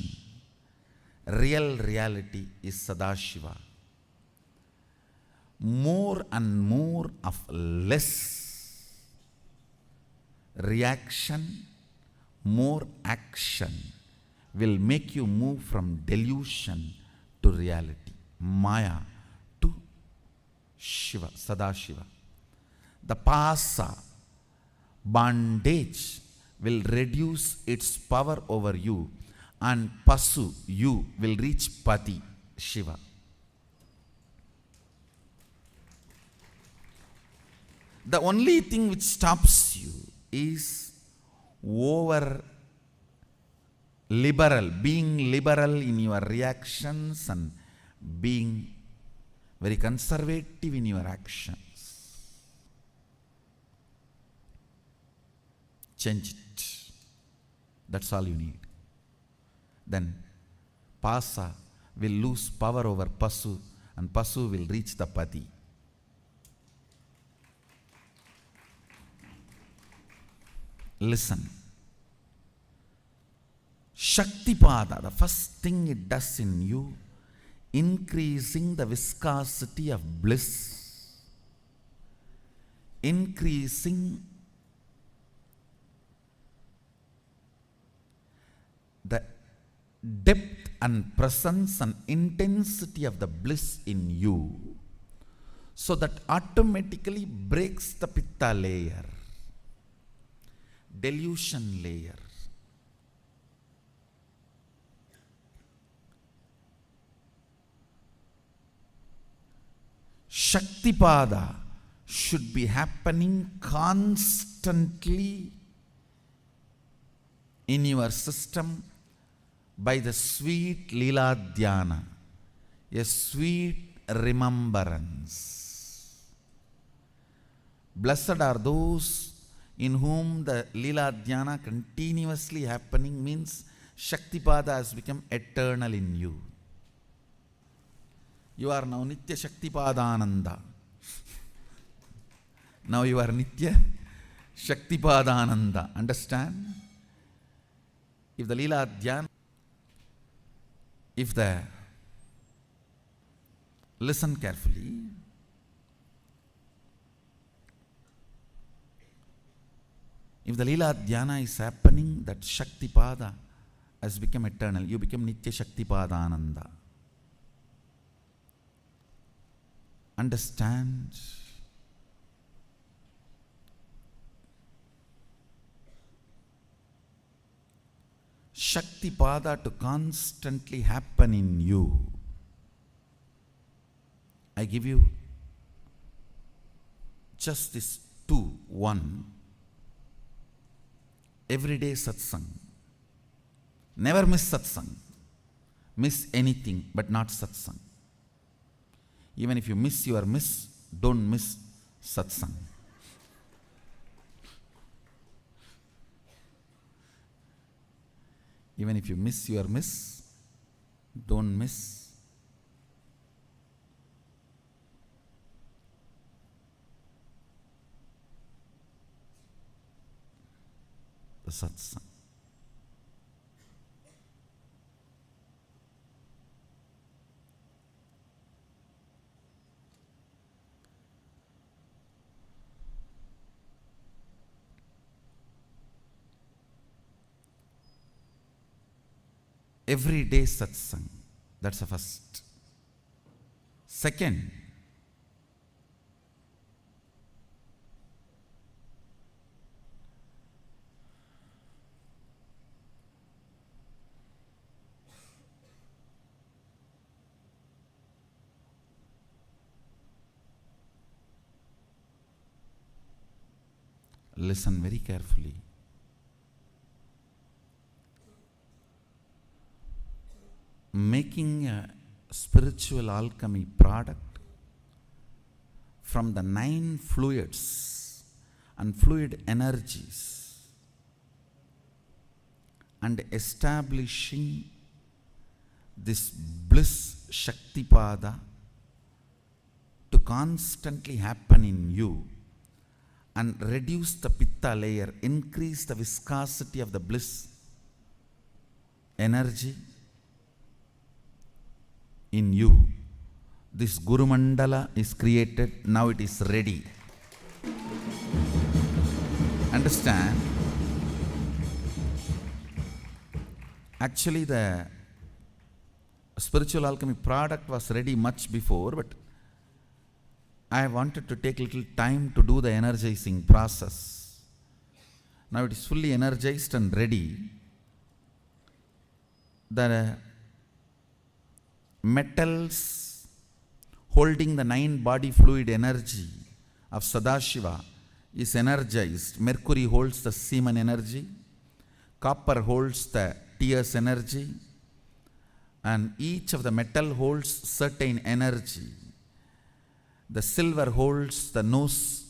real reality is Sadashiva. More and more of less reaction, more action will make you move from delusion to reality, Maya to Shiva, Sadashiva. The Pasa, bondage, will reduce its power over you, and Pasu, you, will reach Pati, Shiva. The only thing which stops you is over liberal, being liberal in your reactions and being very conservative in your actions. Change it. That's all you need. Then Pasa will lose power over Pasu, and Pasu will reach the Pati. Listen. Shaktipada, the first thing it does in you, increasing the viscosity of bliss, increasing the depth and presence and intensity of the bliss in you, so that automatically breaks the pitta layer, delusion layer. Shaktipada should be happening constantly in your system by the sweet Lila Dhyana, a sweet remembrance. Blessed are those in whom the Lila Dhyana continuously happening, means Shaktipada has become eternal in you. You are now Nitya Shaktipadananda. Now you are Nitya Shaktipadananda. Understand? If the Lila Dhyana, listen carefully. If the Lila Dhyana is happening, that Shaktipada has become eternal. You become Nitya Shaktipadananda. Understand? Shaktipada to constantly happen in you. I give you just this two. One, everyday satsang. Never miss satsang. Miss anything but not satsang. Even if you miss your miss, don't miss satsang. Even if you miss your miss, don't miss the satsang. Everyday satsang. That's the first. Second, listen very carefully. Making a spiritual alchemy product from the 9 fluids and fluid energies, and establishing this bliss Shaktipada to constantly happen in you and reduce the pitta layer, increase the viscosity of the bliss energy, in you. This Guru Mandala is created, now it is ready. Understand? Actually, the spiritual alchemy product was ready much before, but I wanted to take little time to do the energizing process. Now it is fully energized and ready. The metals holding the 9 body fluid energy of Sadashiva is energized. Mercury holds the semen energy, copper holds the tears energy, and each of the metal holds certain energy. The silver holds the nose.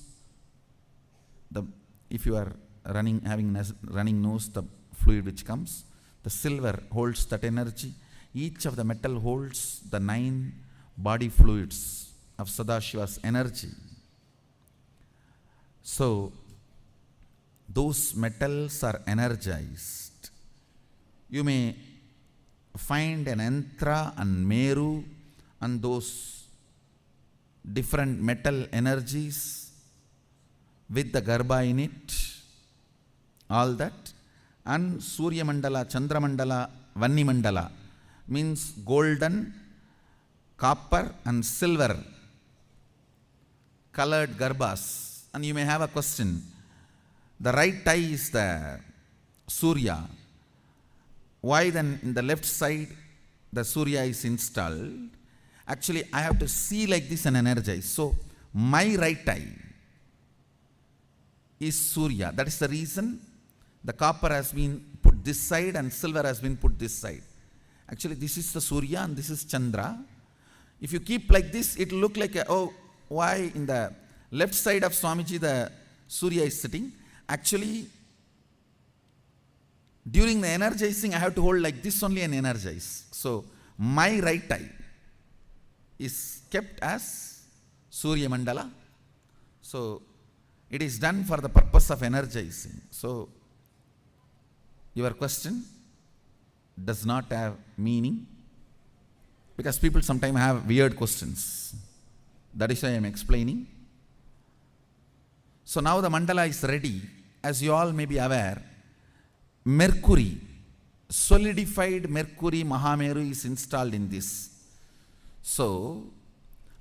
If you are having running nose, the fluid which comes, the silver holds that energy. Each of the metal holds the 9 body fluids of Sadashiva's energy. So, those metals are energized. You may find an Yantra and Meru and those different metal energies with the Garbha in it, all that. And Surya Mandala, Chandra Mandala, Vanni Mandala means golden, copper and silver colored Garbhas. And you may have a question. The right eye is the Surya. Why then in the left side the Surya is installed? Actually, I have to see like this and energize. So, my right eye is Surya. That is the reason the copper has been put this side and silver has been put this side. Actually, this is the Surya and this is Chandra. If you keep like this, it will look like, why in the left side of Swamiji the Surya is sitting? Actually, during the energizing, I have to hold like this only and energize. So, my right eye is kept as Surya Mandala. So, it is done for the purpose of energizing. So, your question does not have meaning, because people sometimes have weird questions. That is why I am explaining. So now the mandala is ready. As you all may be aware, Mercury, solidified Mercury Mahameru is installed in this. So,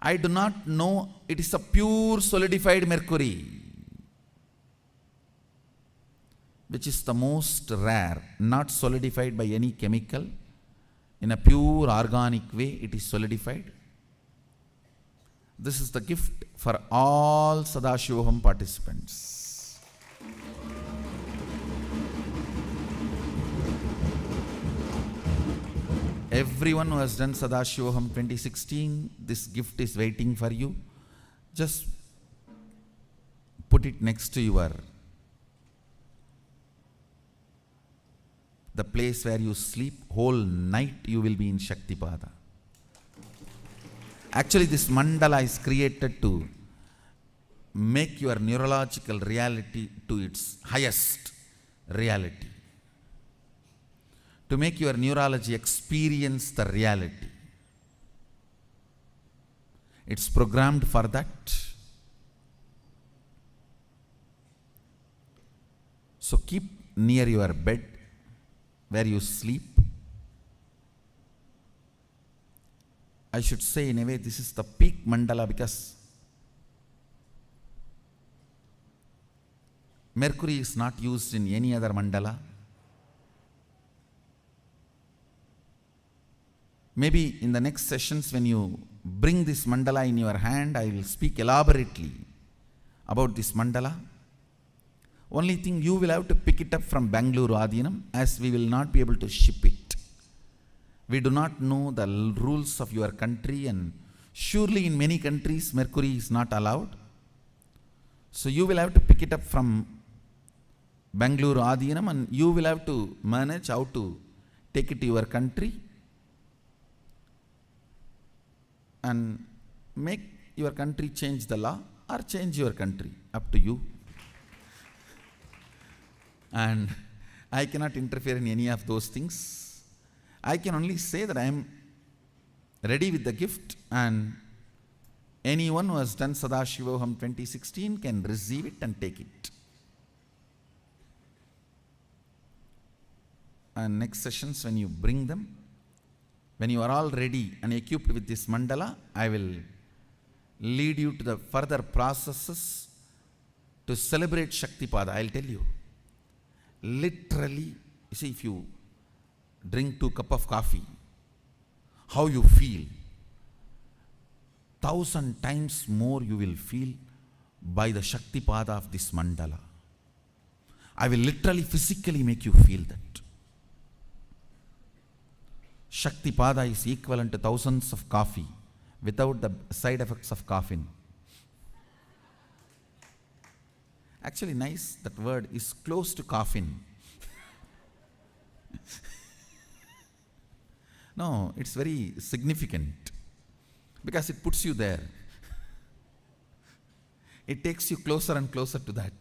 I do not know it is a pure solidified Mercury, which is the most rare, not solidified by any chemical. In a pure organic way, it is solidified. This is the gift for all Sadashivoham participants. Everyone who has done Sadashivoham 2016, this gift is waiting for you. Just put it next to the place where you sleep. Whole night you will be in Shaktipada. Actually, this mandala is created to make your neurological reality to its highest reality. To make your neurology experience the reality. It's programmed for that. So keep near your bed where you sleep. I should say, in a way, this is the peak mandala, because Mercury is not used in any other mandala. Maybe in the next sessions, when you bring this mandala in your hand, I will speak elaborately about this mandala. Only thing, you will have to pick it up from Bangalore Adinam, as we will not be able to ship it. We do not know the rules of your country, and surely in many countries Mercury is not allowed. So you will have to pick it up from Bangalore Adinam, and you will have to manage how to take it to your country and make your country change the law or change your country, up to you. And I cannot interfere in any of those things. I can only say that I am ready with the gift, and anyone who has done Sadashivoham 2016 can receive it and take it. And next sessions, when you bring them, when you are all ready and equipped with this mandala, I will lead you to the further processes to celebrate Shaktipada. I'll tell you. Literally, you see, if you drink 2 cups of coffee, how you feel, 1,000 times more you will feel by the Shaktipada of this mandala. I will literally, physically make you feel that. Shaktipada is equivalent to thousands of coffee without the side effects of caffeine. Actually, nice, that word is close to caffeine. No, it's very significant because it puts you there. It takes you closer and closer to that.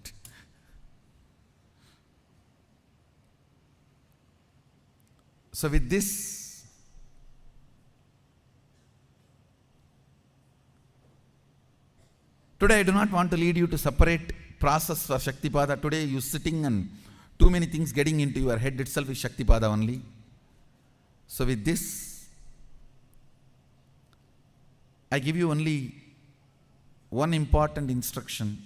So with this, today I do not want to lead you to separate process for Shaktipada. Today you sitting and too many things getting into your head itself is Shaktipada only. So with this, I give you only one important instruction.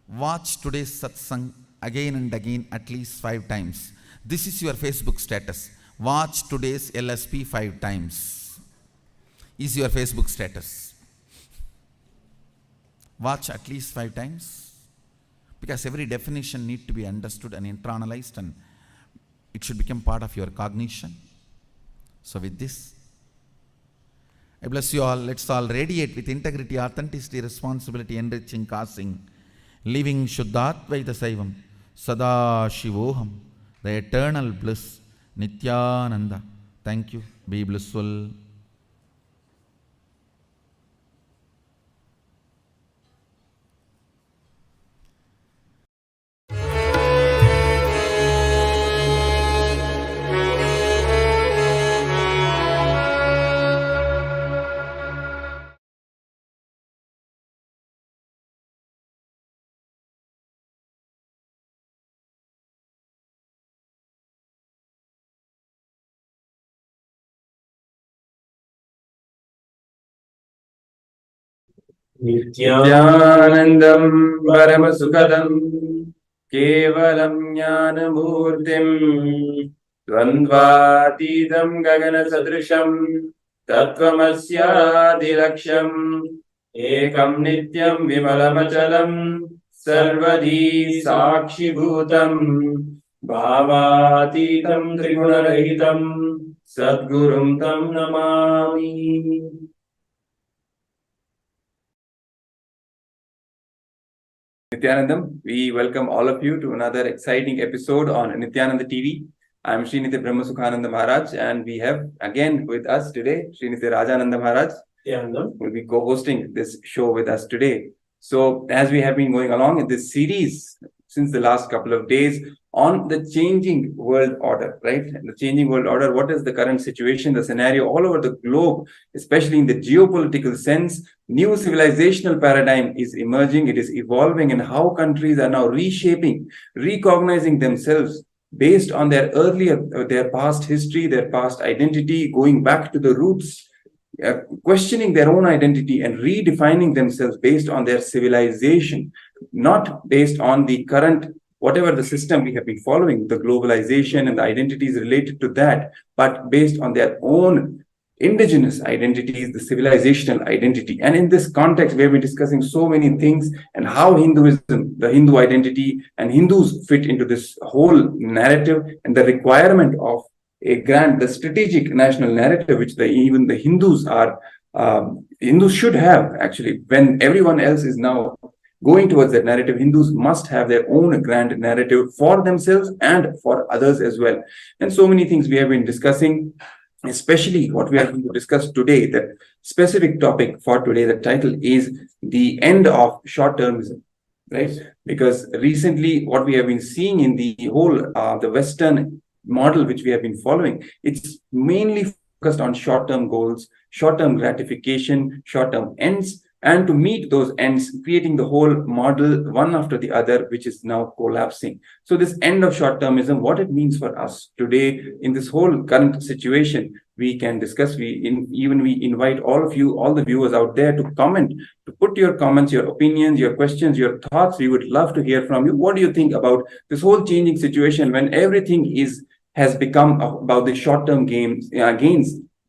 Watch today's satsang again and again at least 5 times. This is your Facebook status. Watch today's LSP 5 times. Is your Facebook status. Watch at least 5 times. Because every definition needs to be understood and internalized, and it should become part of your cognition. So with this, I bless you all. Let's all radiate with integrity, authenticity, responsibility, enriching, causing, living Shuddhatvaita Saivam, Sadashivoham, the eternal bliss, Nithyananda. Thank you. Be blissful. Nithyanandam Paramasukadam Kevalam Jnanamurtim Dvandvatidam Gagana Sadrisham Tattvamasya Ekam Nityam Vimalamachalam Sarvadi Sakshi Bhutam Bhavatitam Trigunarahitam Sadgurum Tam Namami. Nithyanandam, we welcome all of you to another exciting episode on Nithyananda TV. I am Srinitya Brahmasukhananda Maharaj, and we have again with us today Srinitya Rajananda Maharaj, who will be co-hosting this show with us today. So, as we have been going along in this series since the last couple of days on the changing world order, right? And the changing world order, what is the current situation, the scenario all over the globe, especially in the geopolitical sense? New civilizational paradigm is emerging, it is evolving, and how countries are now reshaping, recognizing themselves based on their past history, their past identity, going back to the roots, questioning their own identity and redefining themselves based on their civilization, not based on the current, whatever the system we have been following, the globalization and the identities related to that, but based on their own indigenous identities, the civilizational identity. And in this context, we have been discussing so many things and how Hinduism, the Hindu identity, and Hindus fit into this whole narrative, and the requirement of the strategic national narrative, which even the Hindus should have, actually. When everyone else is now going towards that narrative, Hindus must have their own grand narrative for themselves and for others as well. And so many things we have been discussing, especially what we are going to discuss today, that specific topic for today, the title is the end of short-termism, right? Because recently what we have been seeing in the whole, the Western model which we have been following, it's mainly focused on short-term goals, short-term gratification, short-term ends, and to meet those ends, creating the whole model one after the other, which is now collapsing. So this end of short-termism, what it means for us today in this whole current situation, we can discuss. We invite all of you, all the viewers out there, to comment, to put your comments, your opinions, your questions, your thoughts. We would love to hear from you. What do you think about this whole changing situation when everything has become about the short-term gains,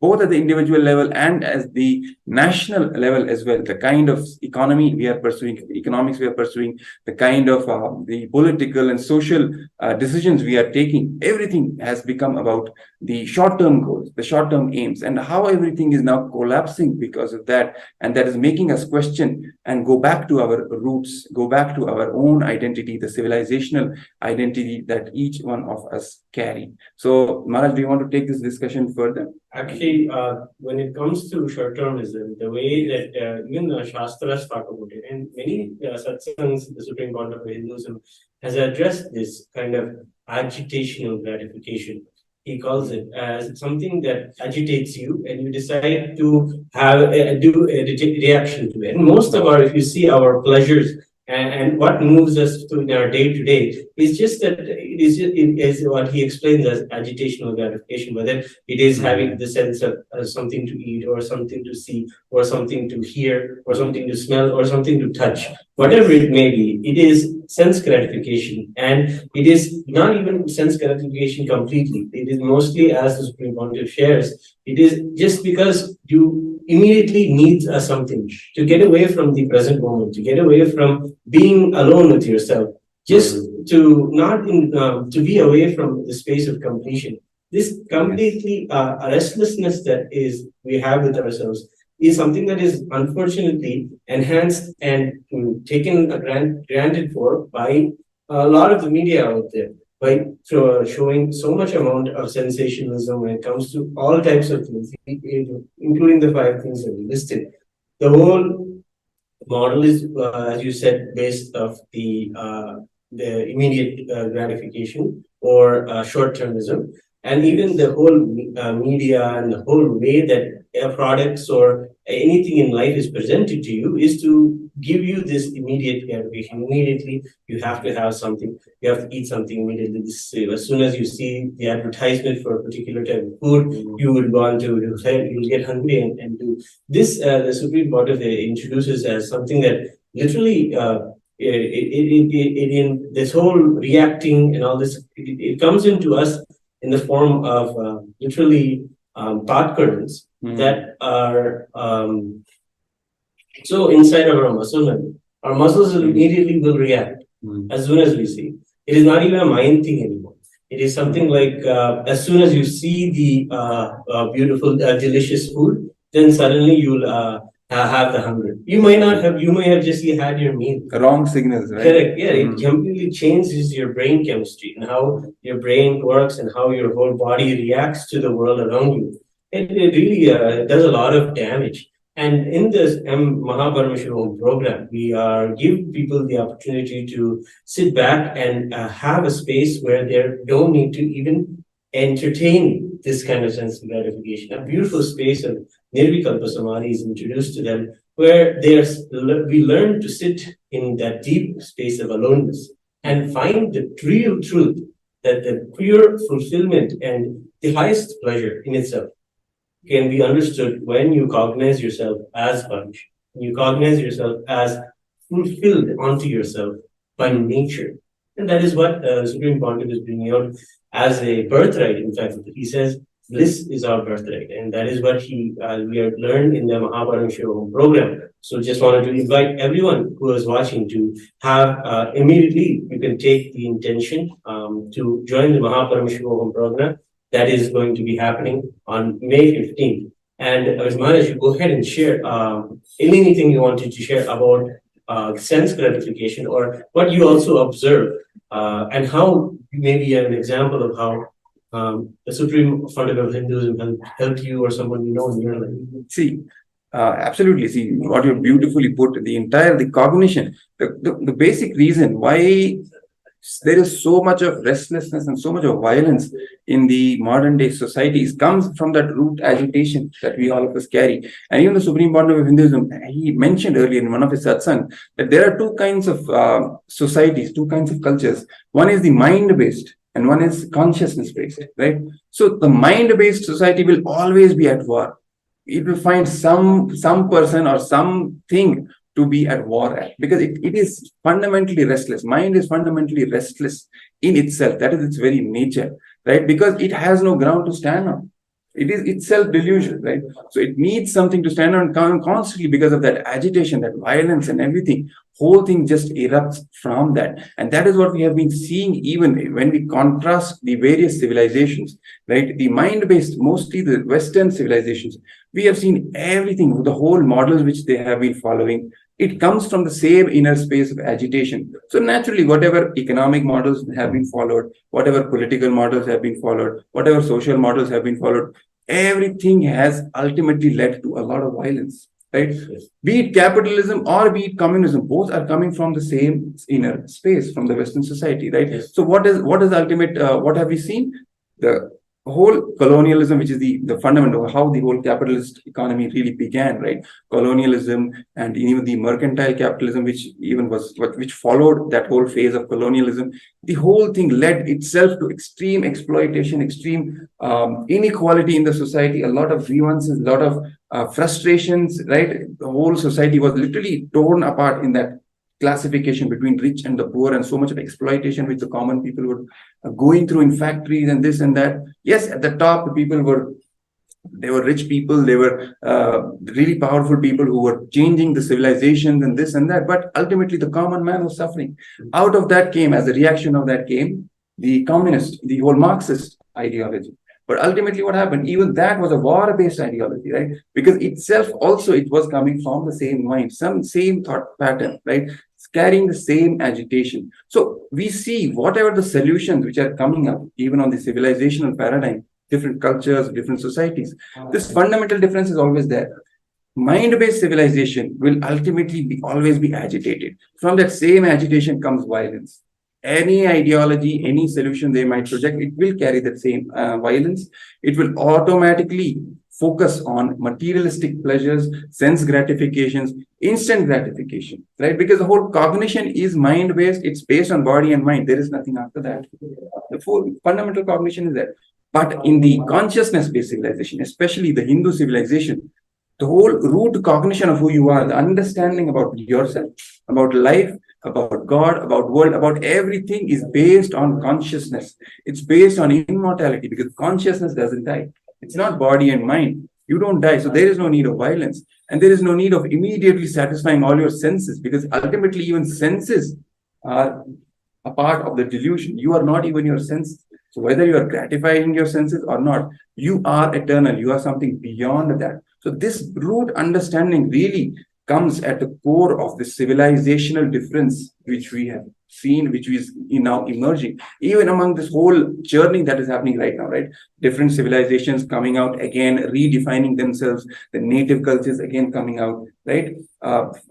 both at the individual level and as the national level as well? The kind of economy we are pursuing, economics we are pursuing, the kind of the political and social decisions we are taking, everything has become about the short-term goals, the short-term aims, and how everything is now collapsing because of that. And that is making us question and go back to our roots, go back to our own identity, the civilizational identity that each one of us carry. So, Maharaj, do you want to take this discussion further? Actually, when it comes to short-termism, the way that even the Shastras talk about it, and many satsangs, the Supreme Court of Hinduism, has addressed this kind of agitational gratification. He calls it as something that agitates you, and you decide to do a reaction to it. And most of our, if you see our pleasures and what moves us to in our day-to-day, is just that it is what he explains as agitational gratification, whether it is having the sense of something to eat, or something to see, or something to hear, or something to smell, or something to touch. Whatever it may be, it is sense gratification, and it is not even sense gratification completely. It is mostly, as the Supreme Pontiff shares, it is just because you immediately need something to get away from the present moment, to get away from being alone with yourself, just to not to be away from the space of completion. This completely restlessness that we have with ourselves is something that is unfortunately enhanced and taken granted for by a lot of the media out there, by showing so much amount of sensationalism when it comes to all types of things, including the 5 things that we listed. The whole model is, as you said, based off the immediate gratification or short-termism, and even the whole media and the whole way that products or anything in life is presented to you is to give you this immediate gratification. Immediately, you have to have something. You have to eat something immediately. As soon as you see the advertisement for a particular type of food, you will go on to you'll get hungry and do this. The Supreme Court introduces as something that literally in this whole reacting and all this, it comes into us in the form of literally thought currents that are so inside of our muscle memory. Our muscles immediately will react as soon as we see. It is not even a mind thing anymore. It is something like as soon as you see the beautiful, delicious food, then suddenly you'll have the hunger. You may have just had your meal. Wrong signals, right? Correct. Yeah, it completely changes your brain chemistry and how your brain works and how your whole body reacts to the world around you. It really does a lot of damage. And in this MahaParamashivoham program, we give people the opportunity to sit back and have a space where they don't need to even entertain this kind of sense of gratification. A beautiful space of Nirvikalpa Samadhi is introduced to them, where we learn to sit in that deep space of aloneness and find the real truth, that the pure fulfillment and the highest pleasure in itself can be understood when you cognize yourself as Punch, you cognize yourself as fulfilled onto yourself by nature. And that is what the Supreme Pontiff is bringing out as a birthright. In fact, he says, bliss is our birthright. And that is what we have learned in the MahaParamashivoham program. So just wanted to invite everyone who is watching to have immediately, you can take the intention to join the MahaParamashivoham program. That is going to be happening on May 15th. And Maharaj, you go ahead and share anything you wanted to share about sense gratification, or what you also observe, and how maybe an example of how the Supreme Fundamental of Hinduism helped you or someone you know in your life. See, absolutely. See, what you beautifully put, the cognition, the basic reason why there is so much of restlessness and so much of violence in the modern day societies comes from that root agitation that we all of us carry. And even the Supreme Bond of Hinduism, he mentioned earlier in one of his satsang that there are two kinds of societies, two kinds of cultures. One is the mind-based and one is consciousness-based, right? So the mind-based society will always be at war. It will find some person or something to be at war at, because it is fundamentally restless. Mind is fundamentally restless in itself. That is its very nature, right? Because it has no ground to stand on. It is itself delusion, right? So it needs something to stand on constantly because of that agitation, that violence and everything. Whole thing just erupts from that. And that is what we have been seeing even when we contrast the various civilizations, right? The mind-based, mostly the Western civilizations, we have seen everything, the whole models which they have been following. It comes from the same inner space of agitation. So naturally, whatever economic models have been followed, whatever political models have been followed, whatever social models have been followed, everything has ultimately led to a lot of violence, right? Yes. Be it capitalism or be it communism, both are coming from the same inner space, from the Western society, right? Yes. So what is ultimate, what have we seen? The whole colonialism, which is the fundamental of how the whole capitalist economy really began, right? Colonialism and even the mercantile capitalism, which even was which followed that whole phase of colonialism. The whole thing led itself to extreme exploitation, extreme inequality in the society, a lot of grievances, a lot of frustrations, right? The whole society was literally torn apart in that classification between rich and the poor, and so much of exploitation which the common people were going through in factories and this and that. Yes, at the top, the people were rich people, they were really powerful people who were changing the civilizations and this and that, but ultimately the common man was suffering. Out of that came, as a reaction of that came, the communist, the whole Marxist ideology. But ultimately what happened, even that was a war-based ideology, right? Because itself also, it was coming from the same mind, some same thought pattern, right? It's carrying the same agitation. So we see whatever the solutions which are coming up, even on the civilizational paradigm, different cultures, different societies, this fundamental difference is always there. Mind-based civilization will ultimately always be agitated. From that same agitation comes violence. Any ideology, any solution they might project, it will carry that same violence. It will automatically focus on materialistic pleasures, sense gratifications, instant gratification, right? Because the whole cognition is mind-based. It's based on body and mind. There is nothing after that. The full fundamental cognition is there. But in the consciousness-based civilization, especially the Hindu civilization, the whole root cognition of who you are, the understanding about yourself, about life, about God, about world, about everything is based on consciousness. It's based on immortality, because consciousness doesn't die. It's not body and mind. You don't die. So there is no need of violence. And there is no need of immediately satisfying all your senses, because ultimately even senses are a part of the delusion. You are not even your senses. So whether you are gratifying your senses or not, you are eternal. You are something beyond that. So this root understanding really comes at the core of the civilizational difference which we have seen, which is now emerging, even among this whole journey that is happening right now, right? Different civilizations coming out again, redefining themselves, the native cultures again coming out, right?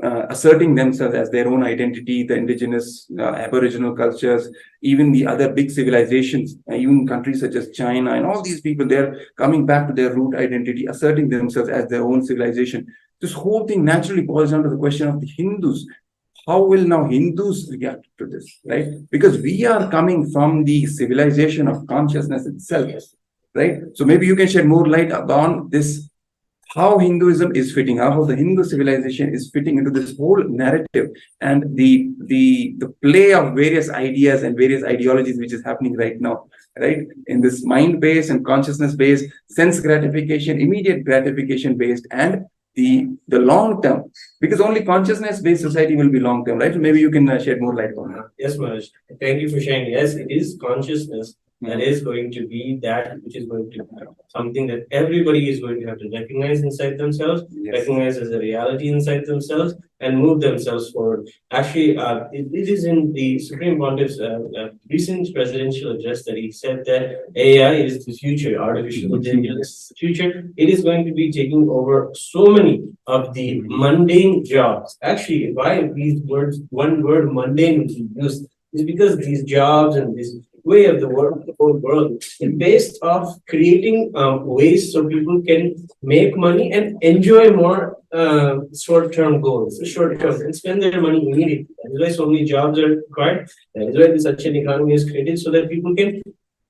Asserting themselves as their own identity, the indigenous, aboriginal cultures, even the other big civilizations, even countries such as China and all these people, they're coming back to their root identity, asserting themselves as their own civilization. This whole thing naturally boils down to the question of the Hindus. How will now Hindus react to this, right? Because we are coming from the civilization of consciousness itself, right? So maybe you can shed more light on this, how Hinduism is fitting, how the Hindu civilization is fitting into this whole narrative, and the play of various ideas and various ideologies which is happening right now, right? In this mind-based and consciousness-based, sense gratification, immediate gratification-based, and the long term, because only consciousness-based society will be long term, right? So maybe you can shed more light on that. Yes, Maharaj. Thank you for sharing. Yes, it is consciousness that is going to be that which is going to be something that everybody is going to have to recognize inside themselves, recognize as a reality inside themselves, and move themselves forward. Actually, it is in the Supreme Pontiff's recent presidential address that he said that AI is the future, artificial intelligence is the future. It is going to be taking over so many of the mundane jobs. Actually, why these words, one word mundane is used, is because these jobs and this way of the world, the whole world, is based off creating ways so people can make money and enjoy more short-term goals, short-term, and spend their money immediately. That is why so many jobs are required. That is why such an economy is created so that people can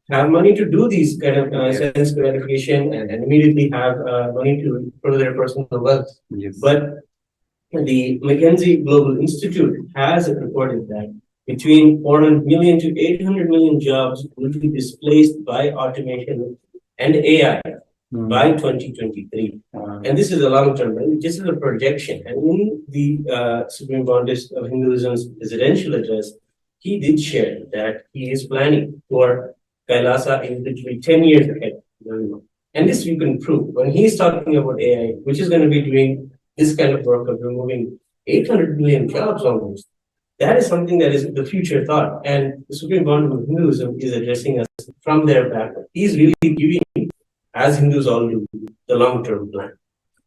have money to do these kind of sense gratification and immediately have money to for their personal wealth. Yes. But the McKinsey Global Institute has reported that between 400 million to 800 million jobs will be displaced by automation and AI by 2023. And this is a long term, right? This is a projection. And in the Supreme Bondist of Hinduism's presidential address, he did share that he is planning for Kailasa in literally 10 years ahead. And this you can prove. When he's talking about AI, which is going to be doing this kind of work of removing 800 million jobs almost, that is something that is the future thought. And the Supreme Bond of Hinduism is addressing us from their background. He's really giving, as Hindus all do, the long-term plan.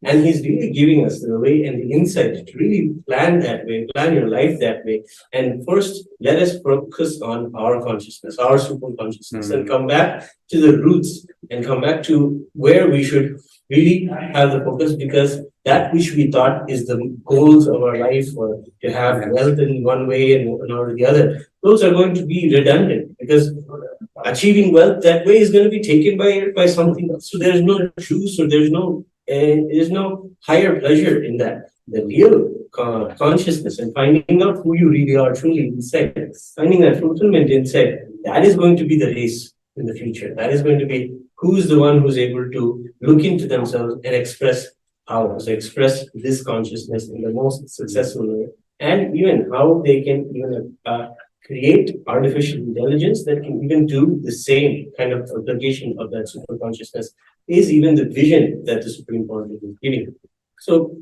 And he's really giving us the way and the insight to really plan that way, plan your life that way. And first, let us focus on our consciousness, our super consciousness, and come back to the roots and come back to where we should really have the focus, because that which we thought is the goals of our life, or to have wealth in one way and or the other, those are going to be redundant, because achieving wealth that way is going to be taken by something else. So there's no juice, or there's no higher pleasure in that. The real consciousness and finding out who you really are truly inside, finding that fulfillment inside, that is going to be the race in the future. That is going to be who's the one who's able to look into themselves and express power, so express this consciousness in the most successful way, and even how they can even create artificial intelligence that can even do the same kind of application of that super consciousness is even the vision that the Supreme Court is giving. So,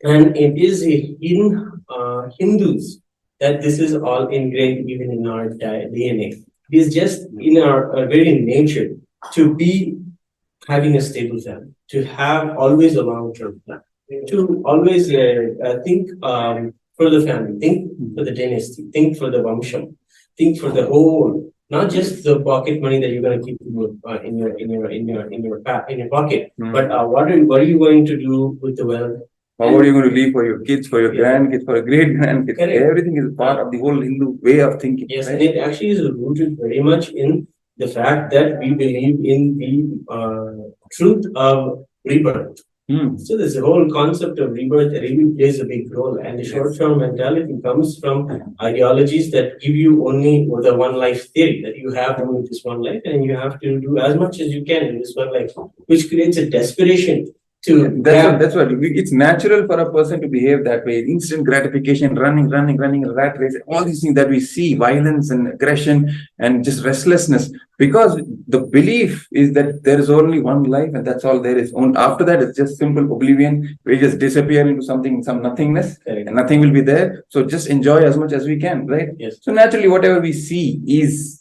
and it is in Hindus that this is all ingrained even in our DNA. It is just in our very nature to be having a stable family, to have always a long-term plan, to always think for the family, think for the dynasty, think for the Vamsham, think for the whole, not just the pocket money that you're going to keep in your pocket, but what are you going to do with the wealth? How are you going to leave for your kids, for your grandkids, for your great grandkids? Everything is part of the whole Hindu way of thinking. Yes, right? And it actually is rooted very much in the fact that we believe in the truth of rebirth. So this whole concept of rebirth really plays a big role, and the short-term mentality comes from ideologies that give you only the one life theory, that you have only this one life and you have to do as much as you can in this one life, which creates a desperation. That's what it's natural for a person to behave that way. Instant gratification, running, rat race, all these things that we see, violence and aggression and just restlessness, because the belief is that there is only one life and that's all there is. After that, it's just simple oblivion. We just disappear into some nothingness, and nothing will be there. So just enjoy as much as we can, right? Yes. So naturally, whatever we see is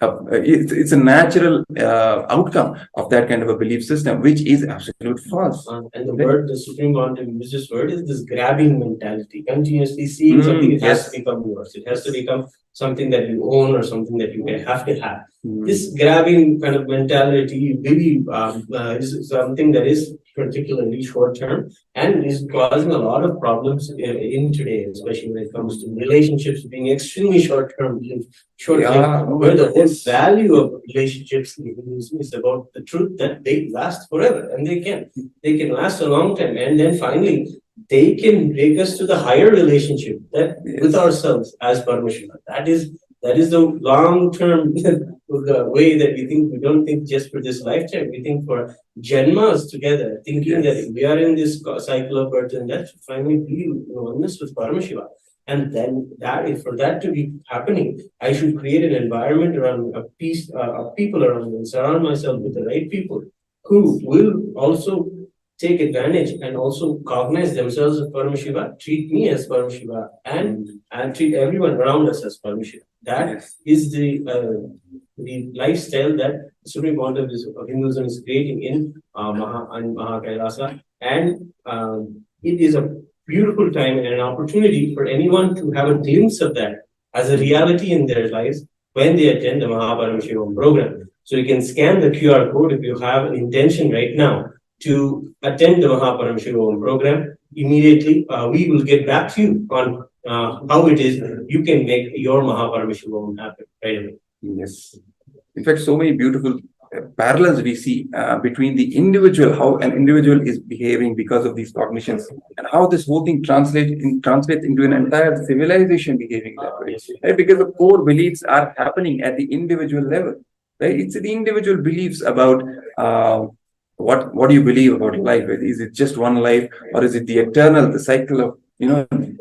it's a natural outcome of that kind of a belief system, which is absolute false. And the word, the Supreme Court uses word is this grabbing mentality, continuously seeing something, it has to become yours. It has to become something that you own or something that you have to have. This grabbing kind of mentality really is something that is particularly short term and is causing a lot of problems in today, especially when it comes to relationships being extremely short term, where the whole value of relationships is about the truth that they last forever, and they can last a long time, and then finally they can take us to the higher relationship that with ourselves as Paramashiva. That is the long-term the way that we think. We don't think just for this lifetime. We think for Janmas together, thinking that we are in this cycle of birth and death to finally be in oneness with Paramashiva. And then for that to be happening, I should create an environment around of people around me, and surround myself with the right people who will also take advantage and also cognize themselves as Paramashiva, treat me as Paramashiva, and treat everyone around us as Paramashiva. That is the lifestyle that the Supreme Court of Hinduism is creating in MahaParamashivoham, and it is a beautiful time and an opportunity for anyone to have a glimpse of that as a reality in their lives when they attend the MahaParamashivoham program. So you can scan the QR code if you have an intention right now to attend the MahaParamashivoham program. Immediately, we will get back to you on how it is you can make your MahaParamashivoham happen right away. Yes. In fact, so many beautiful parallels we see between the individual, how an individual is behaving because of these cognitions, and how this whole thing translates into an entire civilization behaving that way. Right? Because the core beliefs are happening at the individual level. Right? It's the individual beliefs about what do you believe about life? Right? Is it just one life, or is it the eternal, the cycle of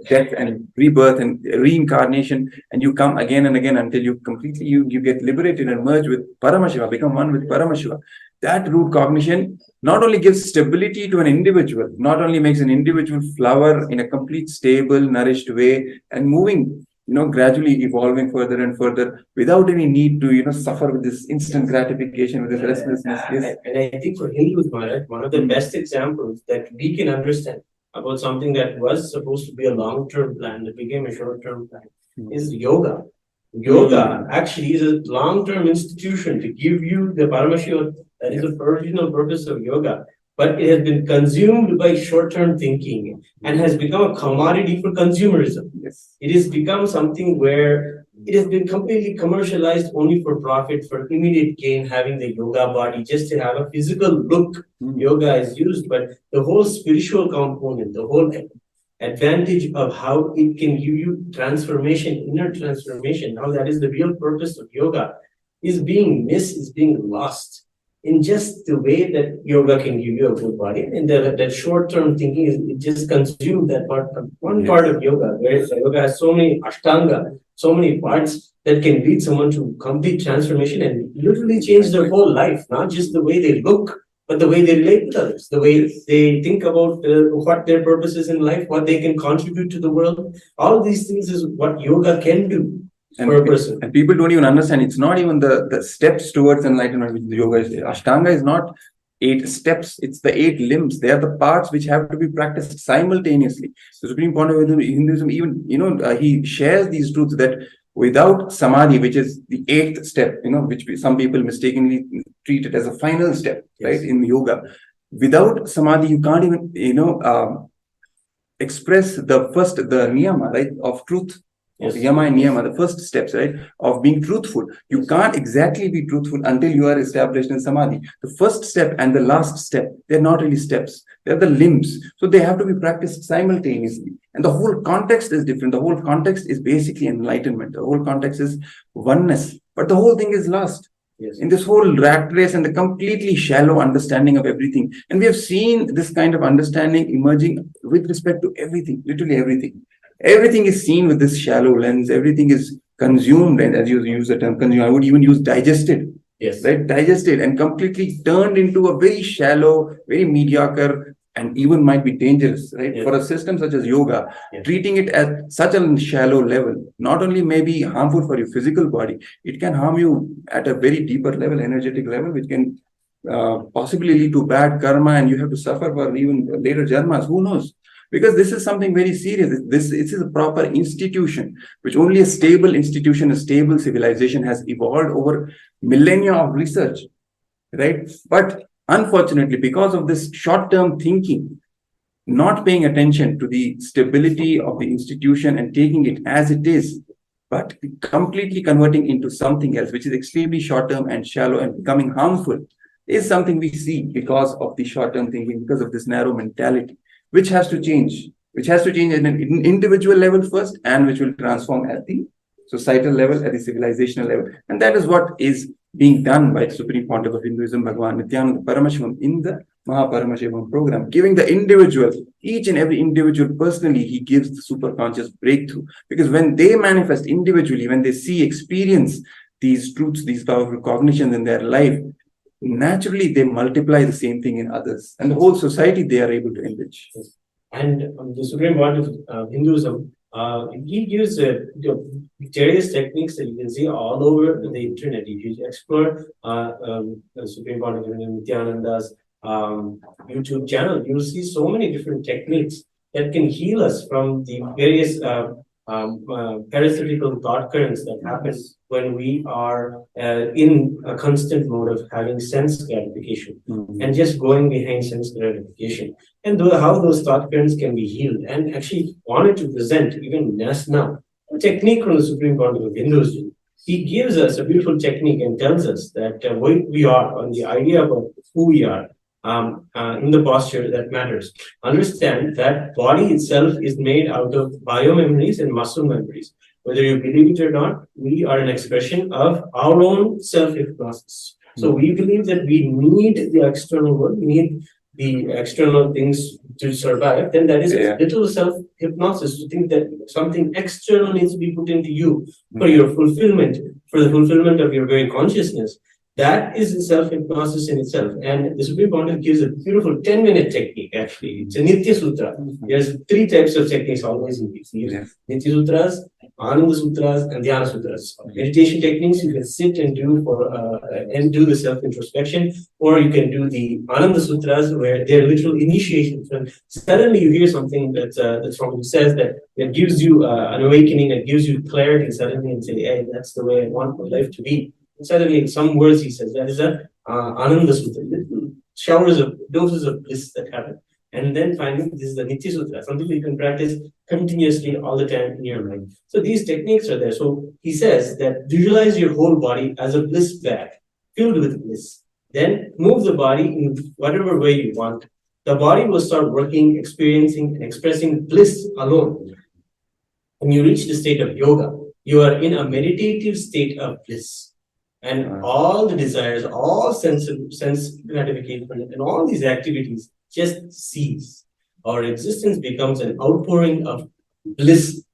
death and rebirth and reincarnation, and you come again and again until you completely you get liberated and merge with Paramashiva, become one with Paramashiva. That root cognition not only gives stability to an individual, not only makes an individual flower in a complete, stable, nourished way and moving, gradually evolving further and further without any need to, suffer with this instant gratification, with this restlessness. Yes. And I think for Hindus, Maharaj, one of the best examples that we can understand about something that was supposed to be a long-term plan that became a short-term plan is yoga. Yoga actually is a long-term institution to give you the Paramashiva. That is the original purpose of yoga. But it has been consumed by short-term thinking and has become a commodity for consumerism. Yes. It has become something where it has been completely commercialized only for profit, for immediate gain, having the yoga body, just to have a physical look. Yoga is used, but the whole spiritual component, the whole advantage of how it can give you transformation, inner transformation, now that is the real purpose of yoga, is being missed, is being lost in just the way that yoga can give you a good body. And that short-term thinking is it just consumed that part, one part of yoga, where yoga has so many ashtanga, so many parts that can lead someone to complete transformation and literally change their whole life, not just the way they look, but the way they relate with others, the way they think about what their purpose is in life, what they can contribute to the world. All these things is what yoga can do for a person. And people don't even understand. It's not even the steps towards enlightenment which the yoga is. Ashtanga is not 8 steps. It's the 8 limbs. They are the parts which have to be practiced simultaneously. The Supreme point of Hinduism, even, he shares these truths that without samadhi, which is the 8th step, which some people mistakenly treat it as a final step, right, in yoga. Without samadhi, you can't even, express the niyama, right, of truth. Of yama and niyama, the first steps, right, of being truthful. You can't exactly be truthful until you are established in samadhi. The first step and the last step, they're not really steps. They're the limbs. So they have to be practiced simultaneously. And the whole context is different. The whole context is basically enlightenment. The whole context is oneness. But the whole thing is lost. Yes. In this whole rat race and the completely shallow understanding of everything. And we have seen this kind of understanding emerging with respect to everything, literally everything. Everything is seen with this shallow lens. Everything is consumed, and as you use the term consumed, I would even use digested. Yes. Right? Digested and completely turned into a very shallow, very mediocre, and even might be dangerous, right? Yes. For a system such as yoga, Yes. treating it at such a shallow level, not only may be harmful for your physical body, it can harm you at a very deeper level, energetic level, which can possibly lead to bad karma, and you have to suffer for even later janmas. Who knows? Because this is something very serious. This is a proper institution, which only a stable institution, a stable civilization has evolved over millennia of research, right? But unfortunately, because of this short-term thinking, not paying attention to the stability of the institution and taking it as it is, but completely converting into something else, which is extremely short-term and shallow and becoming harmful, is something we see because of the short-term thinking, because of this narrow mentality, which has to change at an individual level first, and which will transform at the societal level, at the civilizational level. And that is what is being done by the Supreme Pontiff of Hinduism, Bhagavan Nithyananda Satsang, in the MahaParamashivoham program, giving the individual, each and every individual personally, he gives the superconscious breakthrough. Because when they manifest individually, when they experience these truths, these powerful cognitions in their life, naturally they multiply the same thing in others, and the whole society they are able to enrich. And the Supreme Pontiff of Hinduism, he gives various techniques that you can see all over the internet. If you explore the Supreme Pontiff of Nithyananda's YouTube channel, you'll see so many different techniques that can heal us from the various parasitical thought currents that happen when we are in a constant mode of having sense gratification and just going behind sense gratification, and how those thought currents can be healed. And actually wanted to present even just now a technique from the Supreme Court of Hinduism. He gives us a beautiful technique and tells us that what we are, on the idea of who we are, in the posture that matters. Understand that body itself is made out of biomemories and muscle memories. Whether you believe it or not, we are an expression of our own self-hypnosis. So we believe that we need the external world, we need the external things to survive, then that is a little self-hypnosis to think that something external needs to be put into you for your fulfillment, for the fulfillment of your very consciousness. That is self-hypnosis in itself. And the Supreme Pontiff gives a beautiful 10-minute technique, actually. It's a Nitya Sutra. There's 3 types of techniques always in these. Nitya Sutras, Ananda Sutras, and Dhyana Sutras. Meditation techniques you can sit and do the self-introspection, or you can do the Ananda Sutras, where they're literal initiations. And suddenly you hear something that's from who says that gives you an awakening, that gives you clarity suddenly, and say, hey, that's the way I want my life to be. Suddenly, in some words, he says that is a Ananda Sutra, doses of bliss that happen. And then finally, this is the Nitya Sutra, something that you can practice continuously all the time in your life. So these techniques are there. So he says that visualize your whole body as a bliss bag filled with bliss. Then move the body in whatever way you want. The body will start working, experiencing, and expressing bliss alone. When you reach the state of yoga, you are in a meditative state of bliss. And all the desires, all sense gratification, and all these activities just cease. Our existence becomes an outpouring of bliss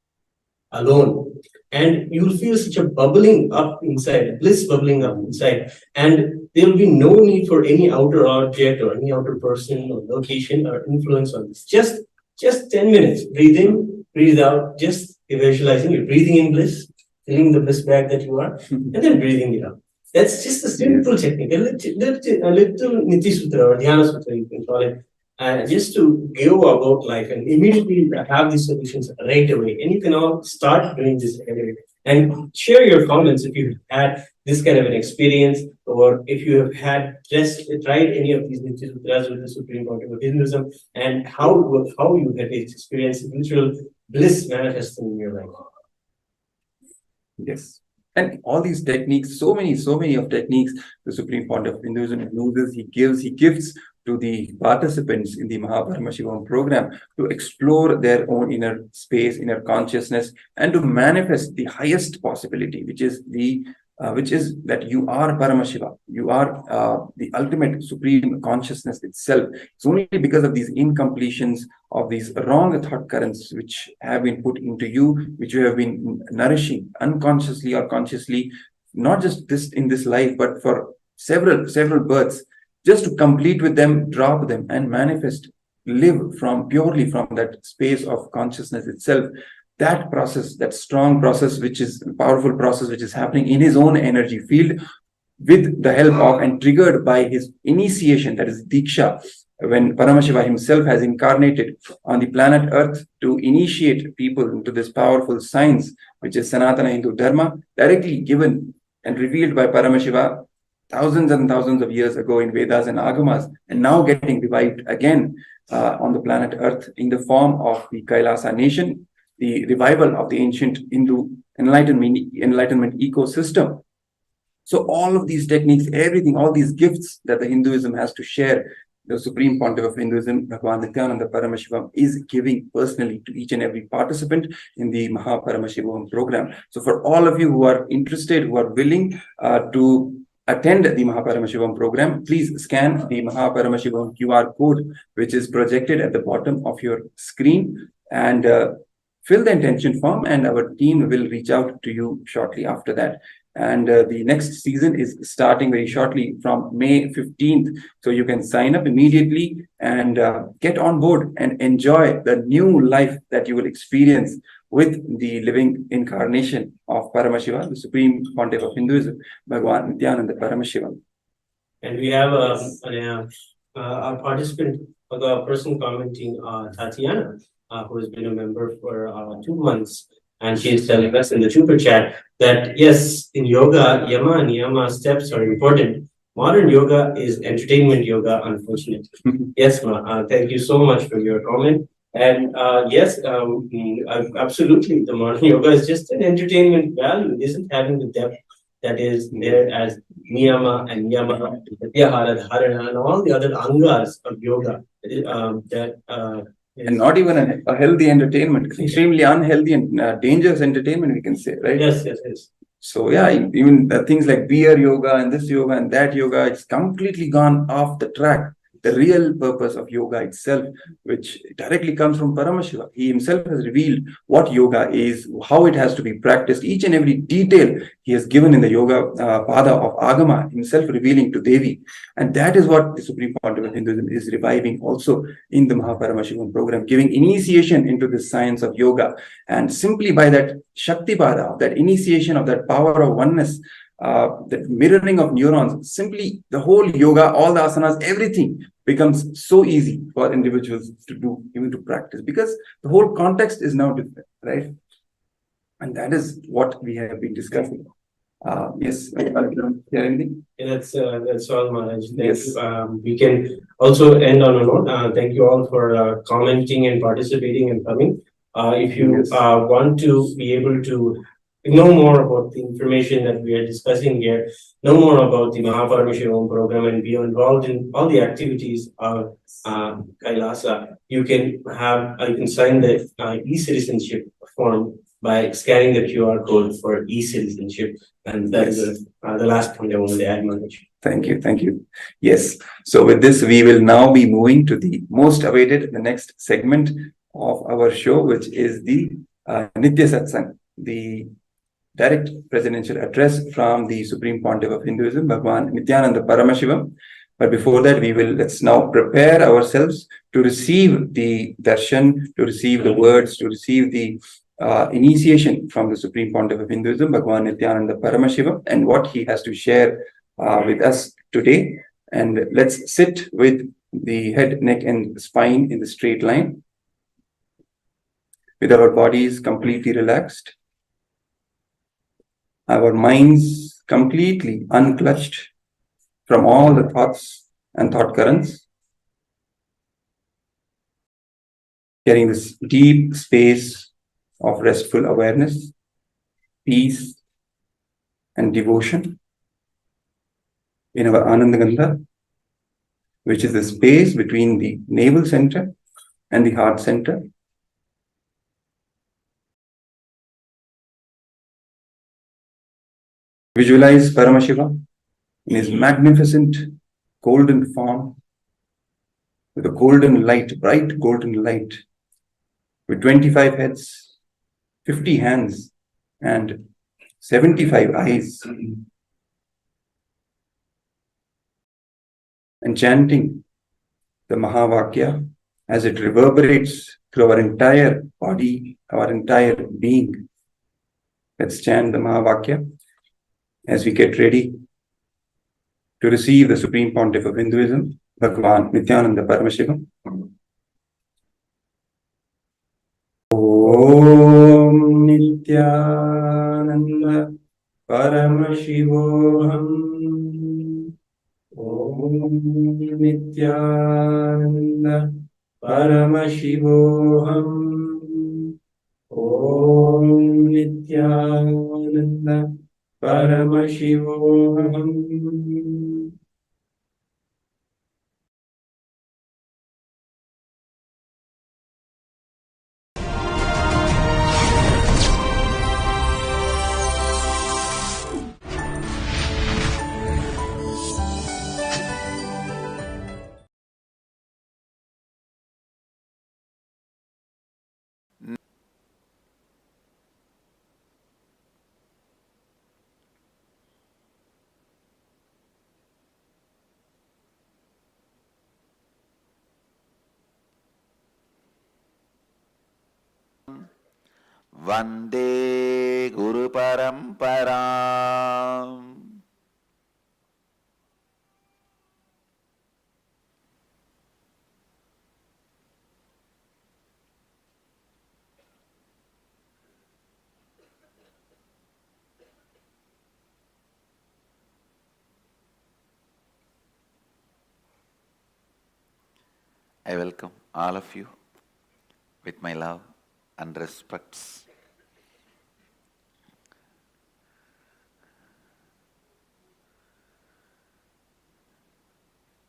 alone. And you'll feel such a bubbling up inside, bliss bubbling up inside. And there will be no need for any outer object or any outer person or location or influence on this. Just 10 minutes. Breathe in, breathe out, just visualizing you're breathing in bliss, filling the bliss bag that you are, and then breathing it out. That's just a simple technique, a little Nitya Sutra or Dhyana Sutra, you can call it, just to go about life and immediately have these solutions right away. And you can all start doing this right away. And share your comments if you've had this kind of an experience, or if you have tried any of these Nitya Sutras with the Supreme Court of Hinduism, and how you have experienced literal bliss manifesting in your life. Yes. And all these techniques, so many of techniques, the Supreme Pontiff of Hinduism uses, he gives to the participants in the MahaParamashivoham program to explore their own inner space, inner consciousness, and to manifest the highest possibility, which is that you are Paramashiva. You are the ultimate supreme consciousness itself. It's only because of these incompletions of these wrong thought currents which have been put into you, which you have been nourishing unconsciously or consciously, not just in this life, but for several births, just to complete with them, drop them, and manifest, live purely from that space of consciousness itself. That process, that strong process, which is a powerful process, which is happening in his own energy field, with the help of and triggered by his initiation, that is Diksha, when Paramashiva himself has incarnated on the planet Earth to initiate people into this powerful science, which is Sanatana Hindu Dharma, directly given and revealed by Paramashiva thousands and thousands of years ago in Vedas and Agamas, and now getting revived again on the planet Earth in the form of the Kailasa nation, the revival of the ancient Hindu enlightenment ecosystem. So all of these techniques, everything, all these gifts that the Hinduism has to share, the Supreme Pontiff of Hinduism, Bhagavan Nithyananda Satsang, is giving personally to each and every participant in the MahaParamashivoham program. So for all of you who are interested, who are willing to attend the MahaParamashivoham program, please scan the MahaParamashivoham QR code, which is projected at the bottom of your screen, and fill the intention form, and our team will reach out to you shortly after that. And the next season is starting very shortly from May 15th. So you can sign up immediately and get on board and enjoy the new life that you will experience with the living incarnation of Paramashiva, the Supreme Pontiff of Hinduism, Bhagavan Nithyananda Paramashiva. And we have a participant, a person commenting, Tatiana, who has been a member for 2 months. and she is telling us in the super chat that yes, in yoga, yama and niyama steps are important. Modern yoga is entertainment yoga, unfortunately. Yes, Ma, thank you so much for your comment. And yes, absolutely, the modern yoga is just an entertainment value. It isn't having the depth that is there as niyama and yama, pratyahara, dharana, and all the other angas of yoga. And not even a healthy entertainment, extremely unhealthy and dangerous entertainment, we can say, right? Yes, yes, yes. So yeah, even things like beer yoga and this yoga and that yoga, it's completely gone off the track. The real purpose of yoga itself, which directly comes from Paramashiva. He himself has revealed what yoga is, how it has to be practiced, each and every detail he has given in the yoga pada of Agama, himself revealing to Devi. And that is what the Supreme Pontiff of Hinduism is reviving also in the MahaParamashivoham program, giving initiation into the science of yoga. And simply by that Shakti pada, that initiation of that power of oneness, that mirroring of neurons, simply the whole yoga, all the asanas, everything becomes so easy for individuals to do, even to practice, because the whole context is now different, right? And that is what we have been discussing. Yes, hear anything? Yeah, that's all, Maharaj. Yes. We can also end on a note. Thank you all for commenting and participating and coming. If you Yes. want to be able to know more about the information that we are discussing here, know more about the MahaParamashivoham program, and be involved in all the activities of Kailasa, you can sign the e-citizenship form by scanning the QR code for e-citizenship. And that is the last point I wanted to add, Manoj. Thank you. Thank you. Yes. So with this, we will now be moving to the most awaited, the next segment of our show, which is the Nithya Satsang, the direct presidential address from the Supreme Pontiff of Hinduism, Bhagwan Nithyananda Paramashivoham. But before that, let's now prepare ourselves to receive the darshan, to receive the words, to receive the initiation from the Supreme Pontiff of Hinduism, Bhagwan Nithyananda Paramashivoham, and what he has to share with us today. And let's sit with the head, neck, and spine in the straight line, with our bodies completely relaxed, our minds completely unclutched from all the thoughts and thought currents, carrying this deep space of restful awareness, peace, and devotion in our Anandagandha, which is the space between the navel center and the heart center. Visualize Paramashiva in his magnificent golden form, with a golden light, bright golden light, with 25 heads, 50 hands, and 75 eyes, and chanting the Mahavakya as it reverberates through our entire body, our entire being. Let's chant the Mahavakya as we get ready to receive the Supreme Pontiff of Hinduism, Bhagwan Nithyananda Paramashivoham. Om Nithyananda Paramashivoham. Om Nithyananda Paramashivoham. Om Nithyananda Paramashivoham. Vande Guru Paramparam. I welcome all of you with my love and respects.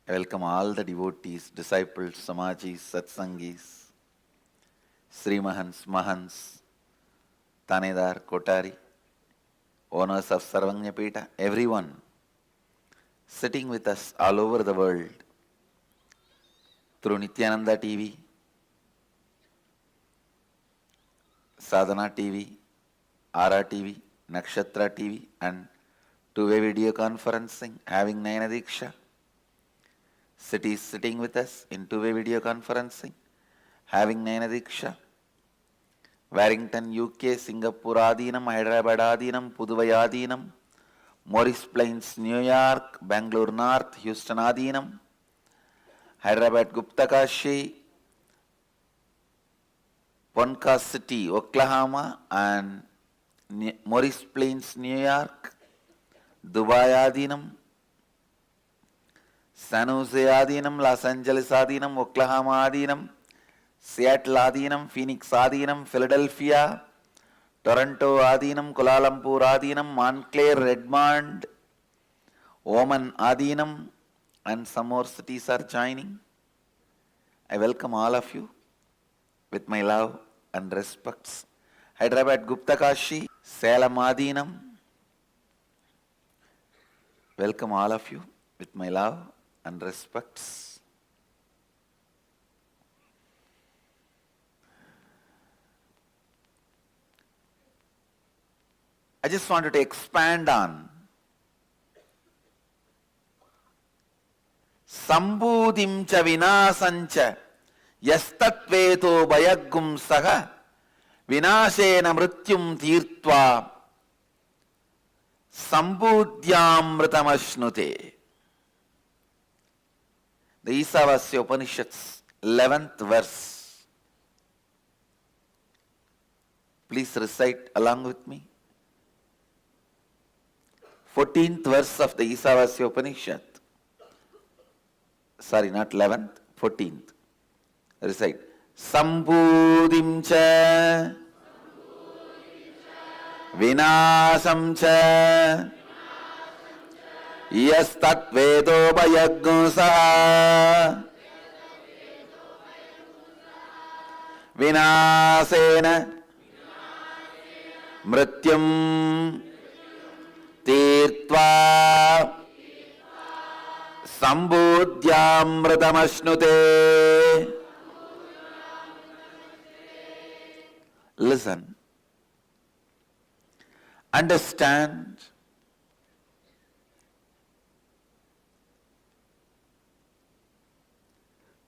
I welcome all the devotees, disciples, samajis, satsangis, Srimahans, Mahans, Tanedar, Kotari, owners of Sarvanyapeta, everyone sitting with us all over the world through Nithyananda TV, Sadhana TV, Ara TV, Nakshatra TV, and two-way video conferencing, having Nayana Diksha. Cities sitting with us in two-way video conferencing, having Nayana Diksha. Warrington, UK, Singapore Adinam, Hyderabad Adinam, Puduvai Adinam, Morris Plains, New York, Bangalore North, Houston Adinam, Hyderabad Gupta Kashi, Ponca City, Oklahoma, and Morris Plains, New York, Dubai Adinam, San Jose Adinam, Los Angeles Adinam, Oklahoma Adinam, Seattle Adinam, Phoenix Adinam, Philadelphia, Toronto Adinam, Kuala Lumpur Adinam, Montclair, Redmond, Oman Adinam, and some more cities are joining. I welcome all of you with my love and respects. Hyderabad Gupta Kashi, Salem Adinam. Welcome all of you with my love and respects. I just wanted to expand on Sambudhim cha vinasancha yastatveto bayagum saha vinashena mrityum tirtva sambudhyamritamashnute. The Isavasya Upanishads, 11th verse. Please recite along with me. 14th verse of the Isavasya Upanishad. Sorry, not 11th, 14th. Recite. Sambudhim cha vinasam cha yastat vedo bayaggusa vinasena mrityum tirtva sambudhyamritamashnute. Listen. Understand.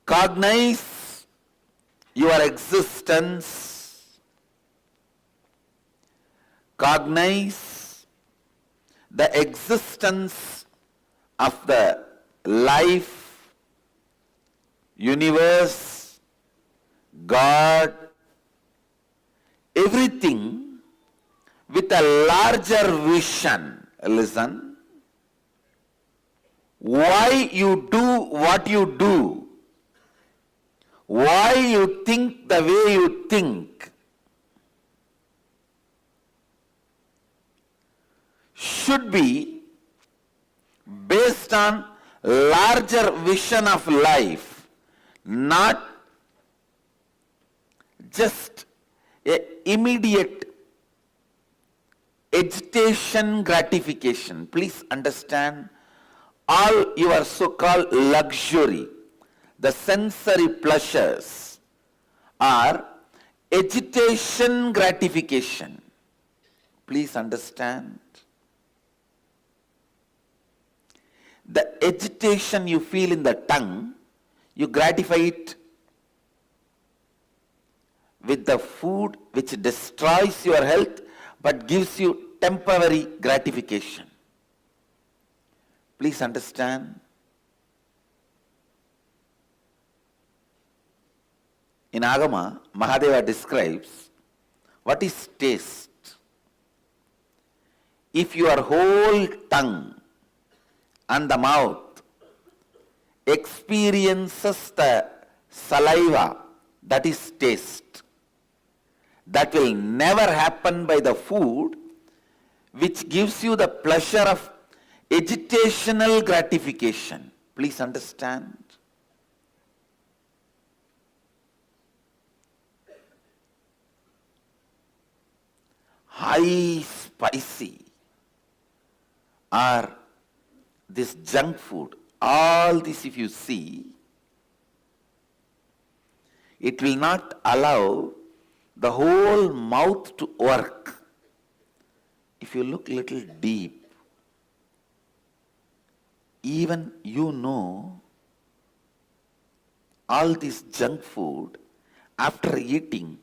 Cognize your existence. Cognize the existence of the life, universe, God, everything with a larger vision. Listen. Why you do what you do, why you think the way you think, should be based on larger vision of life, not just a immediate agitation gratification. Please understand, all your so-called luxury, the sensory pleasures, are agitation gratification. Please understand. The agitation you feel in the tongue, you gratify it with the food which destroys your health but gives you temporary gratification. Please understand. In Agama, Mahadeva describes what is taste. If your whole tongue and the mouth experiences the saliva, that is taste. That will never happen by the food which gives you the pleasure of agitational gratification. Please understand. High spicy or this junk food, all this if you see, it will not allow the whole mouth to work. If you look little deep, even you know all this junk food, after eating,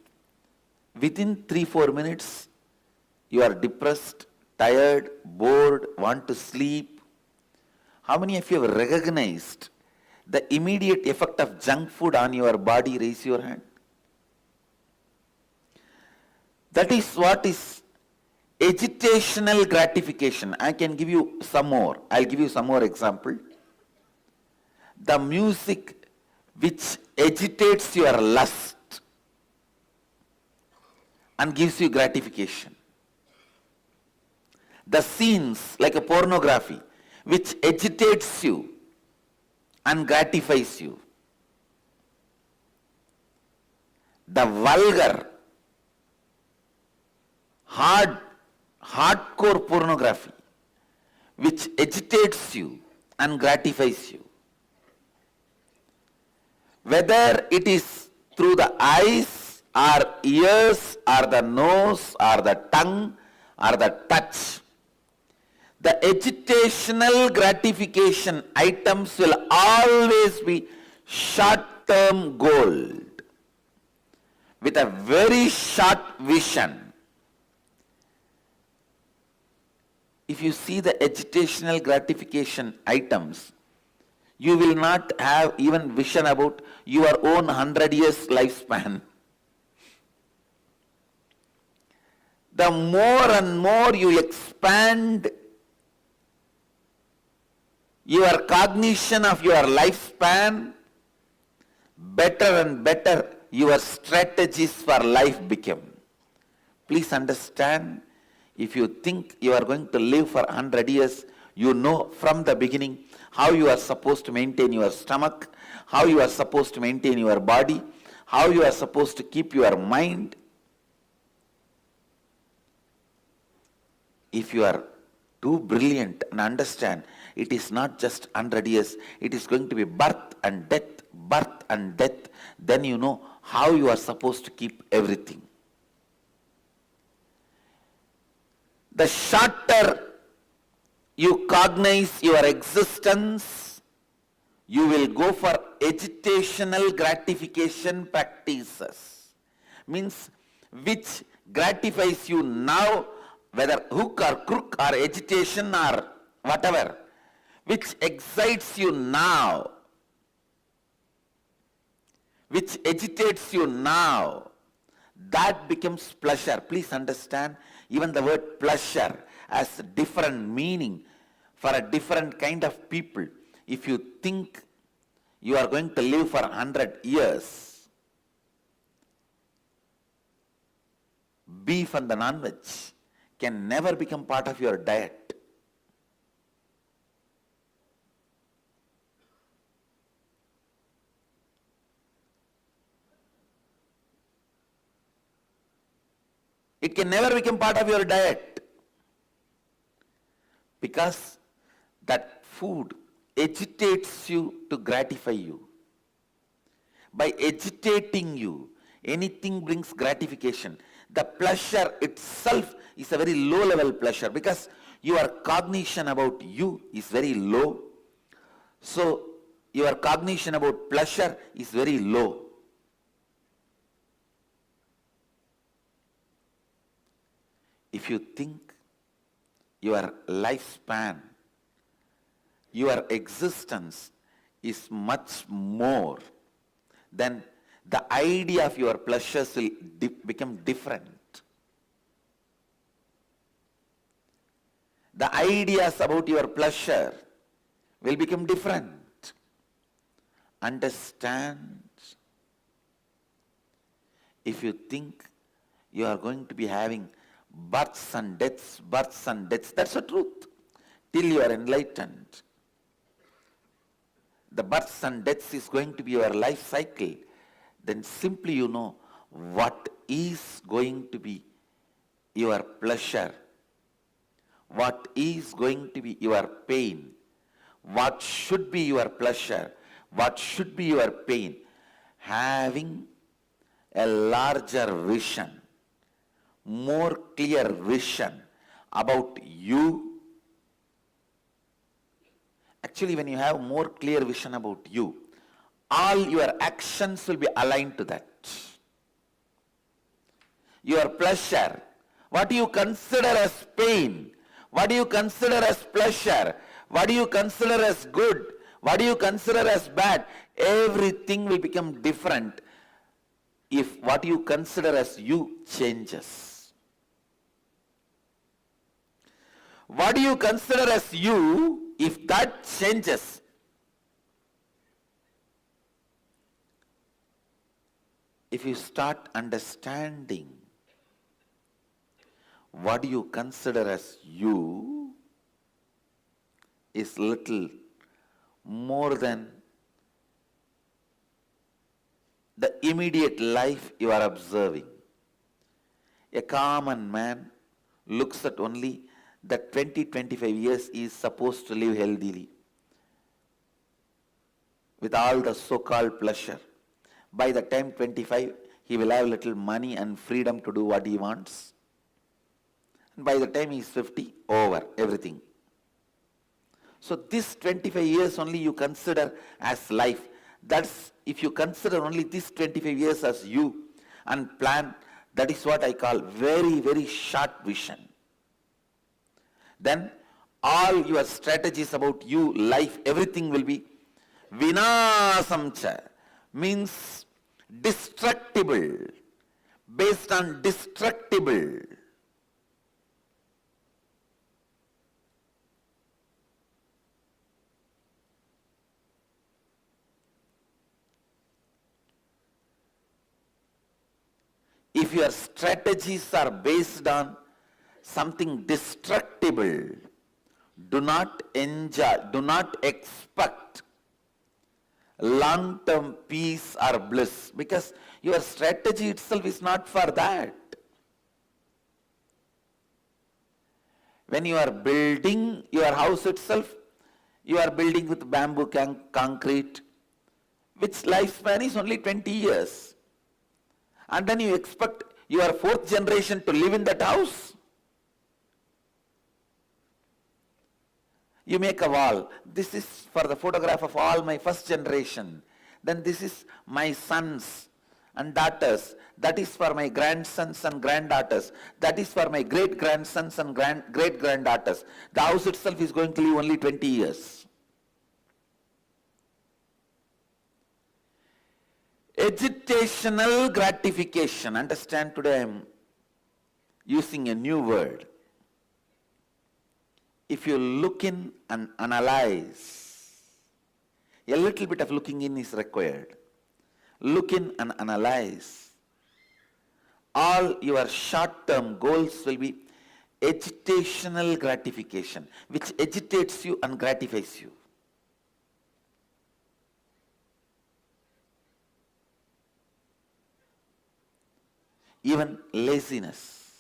within 3-4 minutes, you are depressed, tired, bored, want to sleep. How many of you have recognized the immediate effect of junk food on your body? Raise your hand. That is what is agitational gratification. I can give you some more. I'll give you some more example. The music which agitates your lust and gives you gratification. The scenes like a pornography which agitates you and gratifies you. The vulgar, hardcore pornography which agitates you and gratifies you. Whether it is through the eyes or ears or the nose or the tongue or the touch, the agitational gratification items will always be short-term goal with a very short vision. If you see the agitational gratification items, you will not have even vision about your own 100 years lifespan. The more and more you expand your cognition of your lifespan, better and better your strategies for life become. Please understand, if you think you are going to live for 100 years, you know from the beginning how you are supposed to maintain your stomach, how you are supposed to maintain your body, how you are supposed to keep your mind. If you are too brilliant and understand, it is not just 100 years, it is going to be birth and death, then you know how you are supposed to keep everything. The shorter you cognize your existence, you will go for agitational gratification practices. Means which gratifies you now, whether hook or crook or agitation or whatever, which excites you now, which agitates you now, that becomes pleasure. Please understand, even the word pleasure has a different meaning for a different kind of people. If you think you are going to live for 100 years, beef and the non-veg can never become part of your diet. It can never become part of your diet because that food agitates you to gratify you. By agitating you, anything brings gratification. The pleasure itself is a very low level pleasure because your cognition about you is very low. So your cognition about pleasure is very low. If you think your lifespan, your existence is much more, then the idea of your pleasures will become different. The ideas about your pleasure will become different. Understand if you think you are going to be having births and deaths, that's the truth. Till you are enlightened, the births and deaths is going to be your life cycle. Then simply you know what is going to be your pleasure, what is going to be your pain, what should be your pleasure, what should be your pain. Having a larger vision, more clear vision about you. Actually, when you have more clear vision about you, all your actions will be aligned to that. Your pleasure, what do you consider as pain, what do you consider as pleasure, what do you consider as good, what do you consider as bad, everything will become different if what you consider as you changes. What do you consider as you, if that changes, if you start understanding what you consider as you is little more than the immediate life you are observing. A common man looks at only that 20-25 years he is supposed to live healthily with all the so-called pleasure. By the time 25, he will have little money and freedom to do what he wants. And by the time he is 50, over, everything. So this 25 years only you consider as life. That's, if you consider only this 25 years as you and plan, that is what I call very, very short vision. Then all your strategies about you, life, everything will be vinasamcha, means destructible, based on destructible. If your strategies are based on something destructible, do not enjoy, do not expect long-term peace or bliss, because your strategy itself is not for that. When you are building your house itself, you are building with bamboo concrete, which lifespan is only 20 years. And then you expect your fourth generation to live in that house. You make a wall. This is for the photograph of all my first generation. Then this is my sons and daughters. That is for my grandsons and granddaughters. That is for my great-grandsons and great-granddaughters. The house itself is going to live only 20 years. Agitational gratification. Understand, today I am using a new word. If you look in and analyze, a little bit of looking in is required. Look in and analyze. All your short-term goals will be agitational gratification, which agitates you and gratifies you. Even laziness,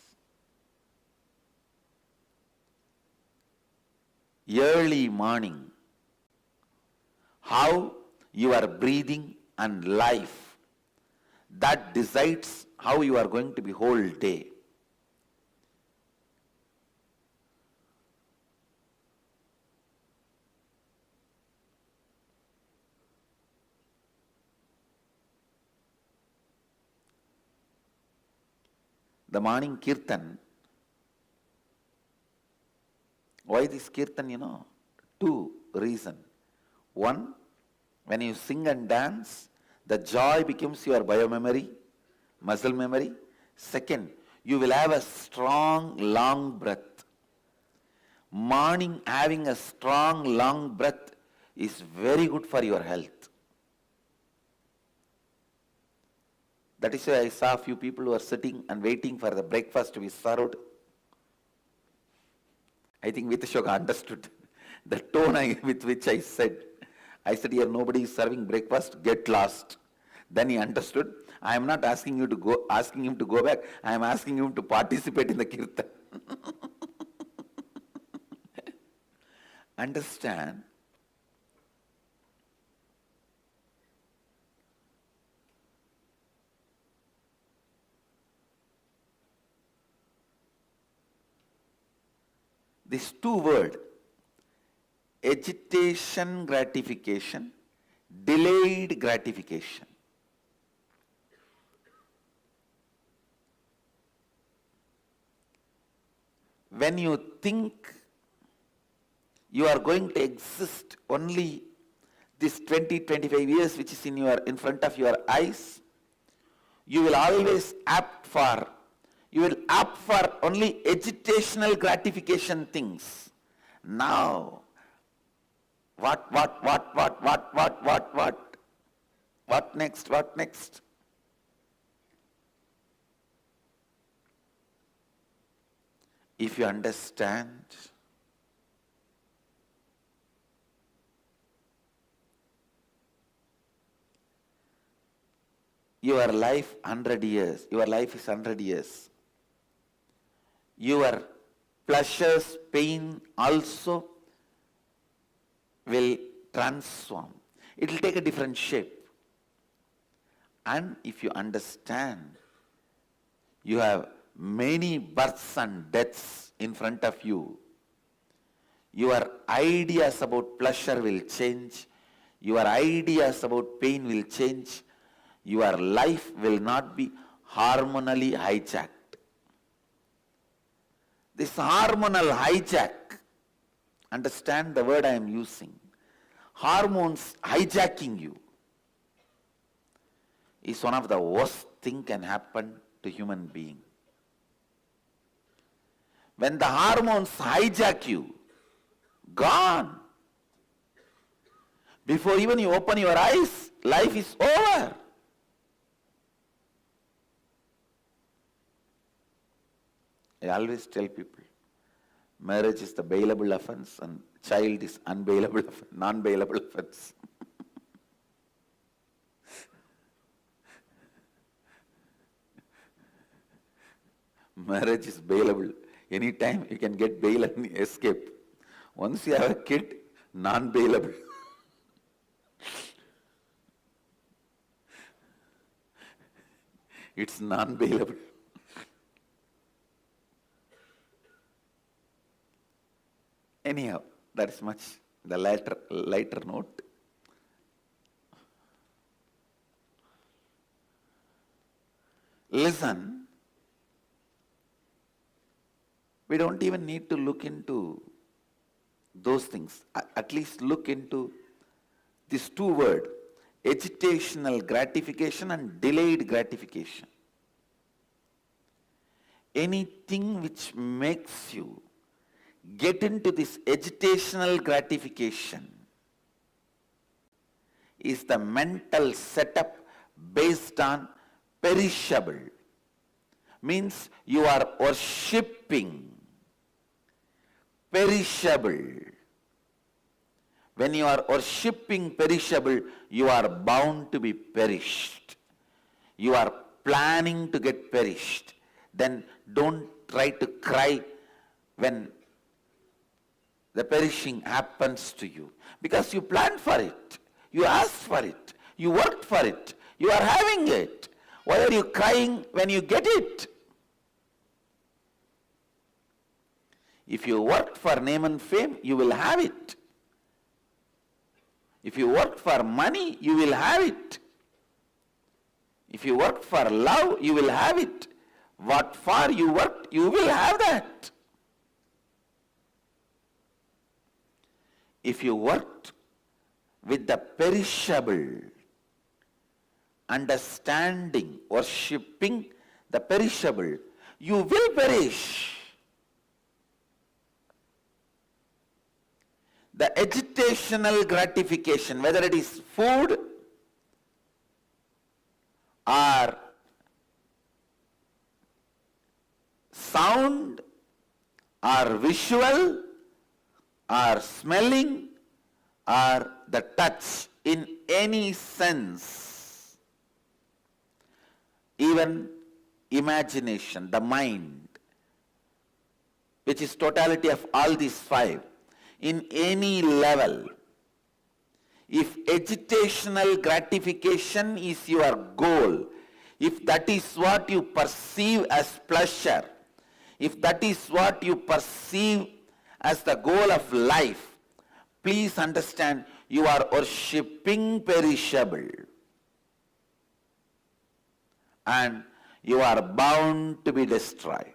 early morning, how you are breathing and life, that decides how you are going to be whole day. The morning kirtan, why this kirtan, two reasons. One, when you sing and dance, the joy becomes your biomemory, muscle memory. Second, you will have a strong, long breath. Morning having a strong, long breath is very good for your health. That is why I saw a few people who are sitting and waiting for the breakfast to be served. I think Vitashoka understood the tone with which I said, here nobody is serving breakfast, get lost. Then he understood. I am not asking him to go back. I am asking him to participate in the kirtan. Understand? These two words, agitation gratification, delayed gratification. When you think you are going to exist only this 20-25 years which is in front of your eyes, you will always opt for only agitational gratification things. Now, what next? If you understand, your life 100 years, your life is 100 years. Your pleasures, pain also will transform. It will take a different shape. And if you understand, you have many births and deaths in front of you, your ideas about pleasure will change, your ideas about pain will change, your life will not be hormonally hijacked. This hormonal hijack, understand the word I am using, hormones hijacking you is one of the worst thing can happen to human being. When the hormones hijack you, gone. Before even you open your eyes, life is over. I always tell people, marriage is the bailable offense and child is unbailable, non-bailable offense. Marriage is bailable. Anytime you can get bail and escape. Once you have a kid, non-bailable. It's non-bailable. Anyhow, that is much the lighter note. Listen, we don't even need to look into those things. At least look into these two words, agitational gratification and delayed gratification. Anything which makes you get into this agitational gratification is the mental setup based on perishable. Means you are worshipping perishable. When you are worshipping perishable, you are bound to be perished. You are planning to get perished. Then don't try to cry when the perishing happens to you. Because you planned for it. You asked for it. You worked for it. You are having it. Why are you crying when you get it? If you worked for name and fame, you will have it. If you worked for money, you will have it. If you worked for love, you will have it. What for you worked, you will have that. If you worked with the perishable, understanding, worshipping the perishable, you will perish. The agitational gratification, whether it is food or sound or visual or smelling or the touch in any sense, even imagination, the mind, which is totality of all these five, in any level, if agitational gratification is your goal, if that is what you perceive as pleasure, if that is what you perceive as the goal of life, please understand you are worshipping perishable. And you are bound to be destroyed.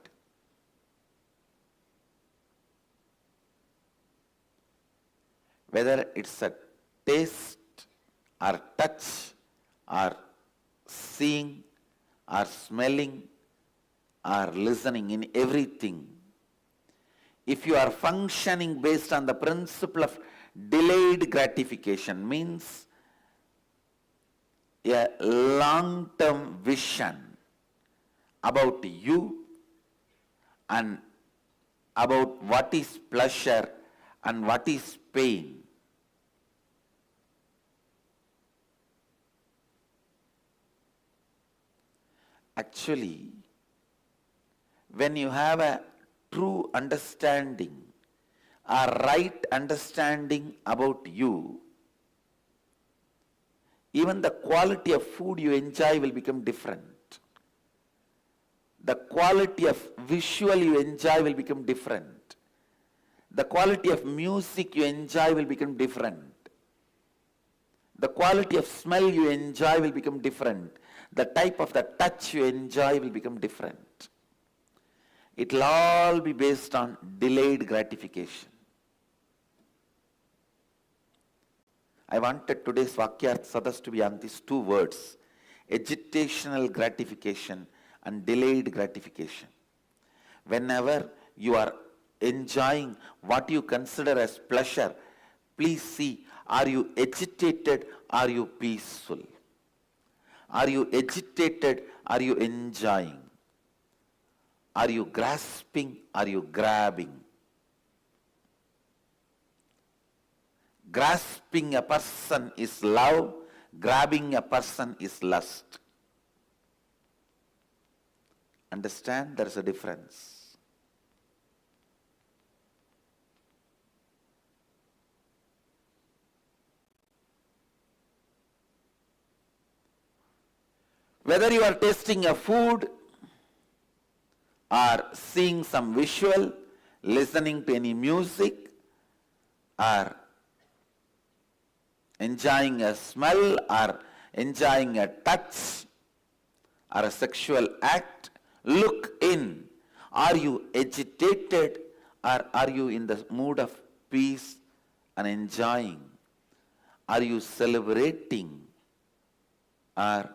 Whether it's a taste or touch or seeing or smelling or listening, in everything, if you are functioning based on the principle of delayed gratification, means a long-term vision about you and about what is pleasure and what is pain. Actually, when you have a true understanding, a right understanding about you, even the quality of food you enjoy will become different. The quality of visual you enjoy will become different. The quality of music you enjoy will become different. The quality of smell you enjoy will become different. The type of the touch you enjoy will become different. It will all be based on delayed gratification. I wanted today's Vakyarth Sadas to be on these two words, agitational gratification and delayed gratification. Whenever you are enjoying what you consider as pleasure, please see, are you agitated, are you peaceful? Are you agitated, are you enjoying? Are you grasping, are you grabbing? Grasping a person is love, grabbing a person is lust. Understand, there is a difference. Whether you are tasting a food or seeing some visual, listening to any music, or enjoying a smell, or enjoying a touch, or a sexual act, look in. Are you agitated, or are you in the mood of peace and enjoying? Are you celebrating, or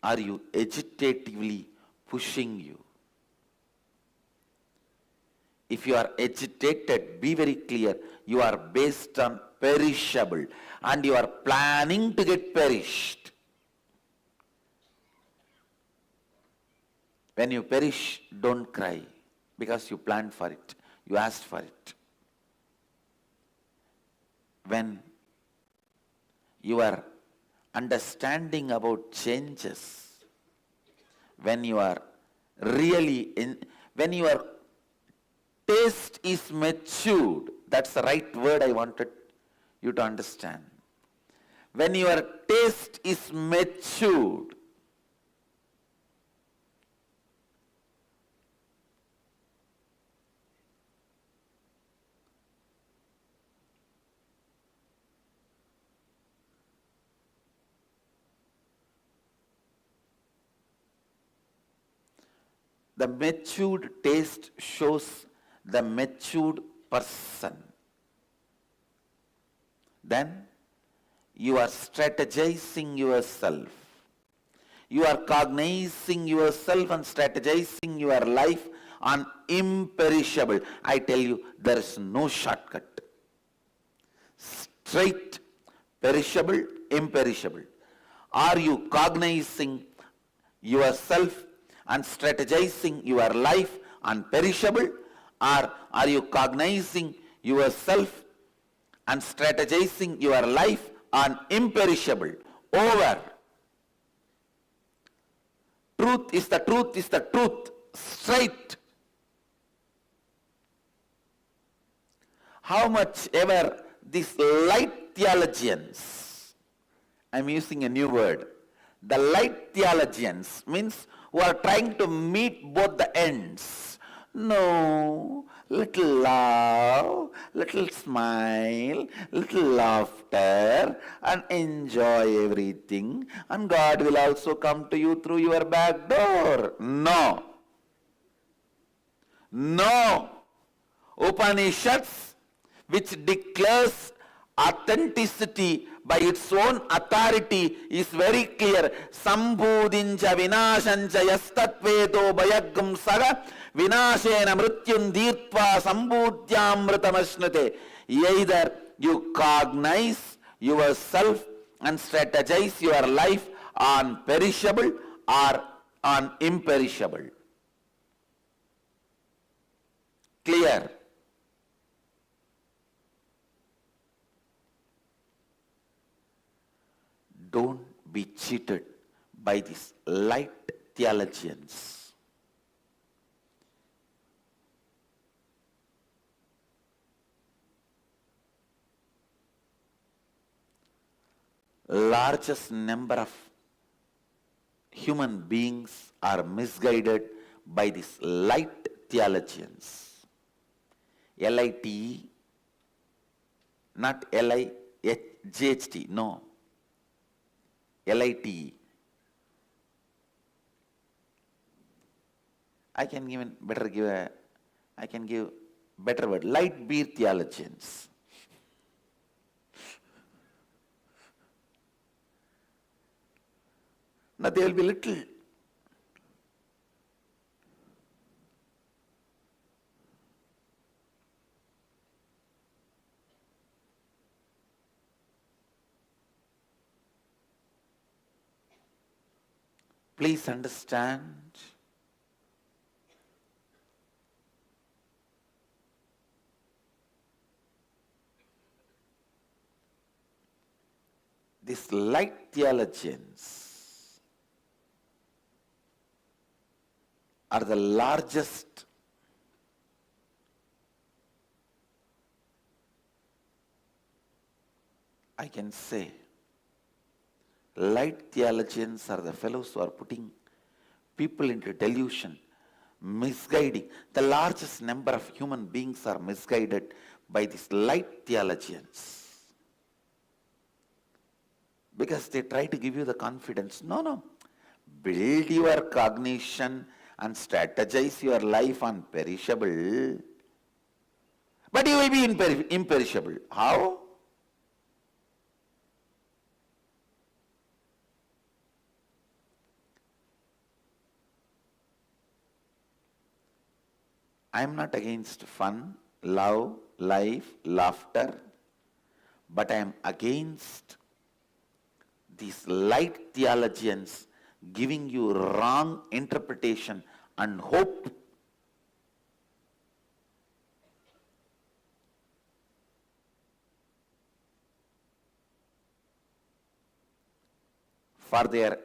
are you agitatively pushing you? If you are agitated, be very clear, you are based on perishable and you are planning to get perished. When you perish, don't cry because you planned for it, you asked for it. When you are understanding about changes, when you are really when your taste is matured, that's the right word I wanted you to understand. When your taste is matured, the matured taste shows the matured person. Then you are strategizing yourself. You are cognizing yourself and strategizing your life on imperishable. I tell you, there is no shortcut. Straight, perishable, imperishable. Are you cognizing yourself and strategizing your life on perishable, or are you cognizing yourself and strategizing your life on imperishable? Over. Truth is the truth is the truth. Straight. How much ever these light theologians, I'm using a new word, the light theologians means who are trying to meet both the ends. No, little love, little smile, little laughter, and enjoy everything, and God will also come to you through your back door. No. No. Upanishads, which declares authenticity by its own authority, is very clear. Sambhudincha vinashancha yastatvedo bayagam saga vinashena mrityun dirtva sambhudyamritamashnate. Either you cognize yourself and strategize your life on perishable or on imperishable. Clear? Don't be cheated by these light theologians. Largest number of human beings are misguided by these light theologians. L-I-T-E, not L-I-G-H-T, no. L-I-T-E. I can give better word, light beer theologians. Now they will be little. Please understand, these light theologians are the largest I can say. Light theologians are the fellows who are putting people into delusion, misguiding. The largest number of human beings are misguided by these light theologians. Because they try to give you the confidence. No. Build your cognition and strategize your life on perishable. But you will be imperishable. How? I am not against fun, love, life, laughter, but I am against these light theologians giving you wrong interpretation and hope. For their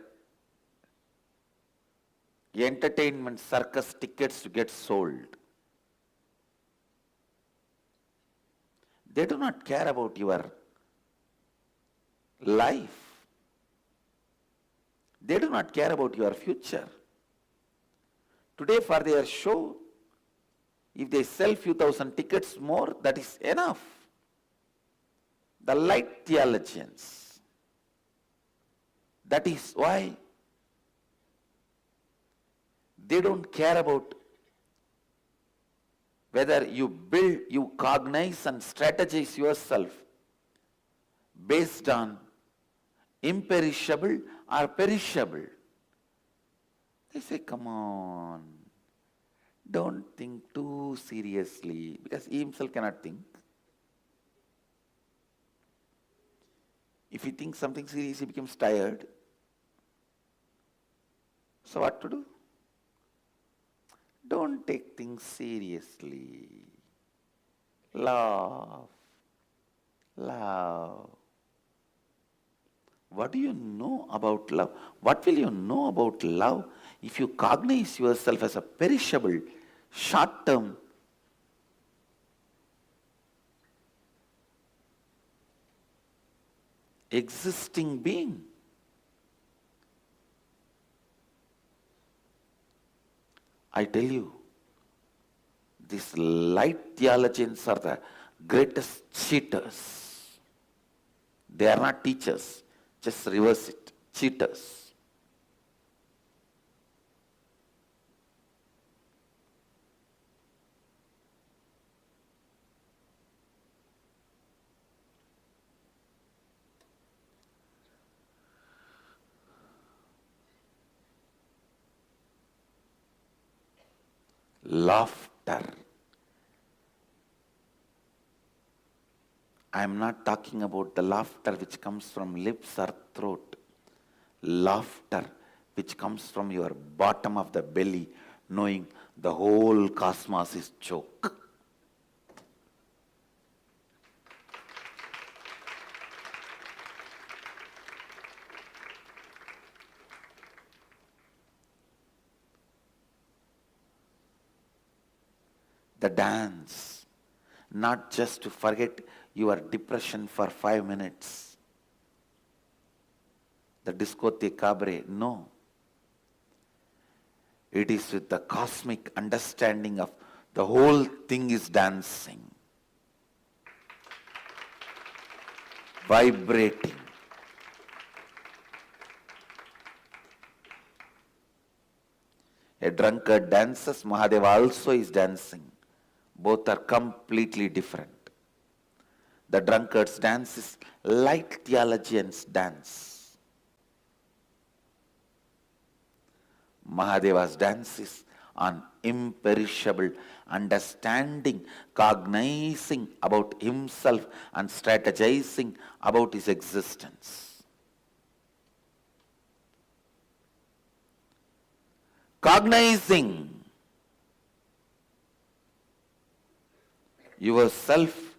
entertainment circus tickets to get sold. They do not care about your life. They do not care about your future. Today for their show, if they sell few thousand tickets more, that is enough. The light theologians. That is why they don't care about whether you build, you cognize and strategize yourself based on imperishable or perishable. They say, come on, don't think too seriously, because he himself cannot think. If he thinks something serious, he becomes tired. So what to do? Don't take things seriously. Laugh. Love. What do you know about love? What will you know about love if you cognize yourself as a perishable, short-term, existing being? I tell you, these light theologians are the greatest cheaters. They are not teachers. Just reverse it. Cheaters. Laughter. I am not talking about the laughter which comes from lips or throat. Laughter which comes from your bottom of the belly, knowing the whole cosmos is joke. The dance, not just to forget your depression for 5 minutes. The discotheque cabaret, no. It is with the cosmic understanding of the whole thing is dancing, vibrating. A drunkard dances, Mahadeva also is dancing. Both are completely different. The drunkard's dance is light theologian's dance. Mahadeva's dance is on imperishable understanding, cognizing about himself and strategizing about his existence. Cognizing yourself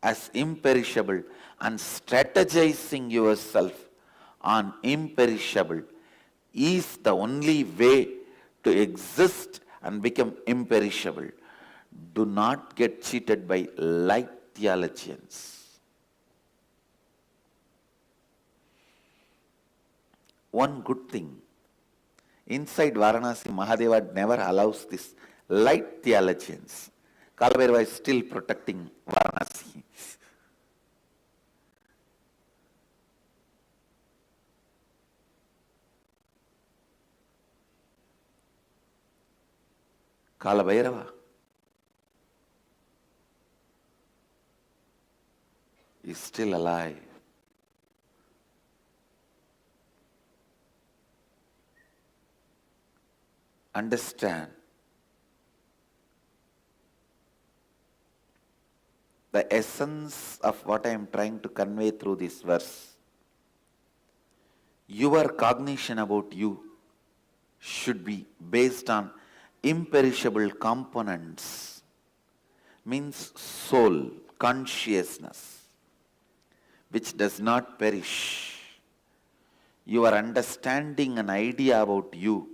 as imperishable and strategizing yourself on imperishable is the only way to exist and become imperishable. Do not get cheated by light theologians. One good thing, inside Varanasi, Mahadeva never allows this light theologians. Kalabhairava is still protecting Varanasi. Kalabhairava is still alive. Understand the essence of what I am trying to convey through this verse. Your cognition about you should be based on imperishable components, means soul, consciousness, which does not perish. Your understanding and idea about you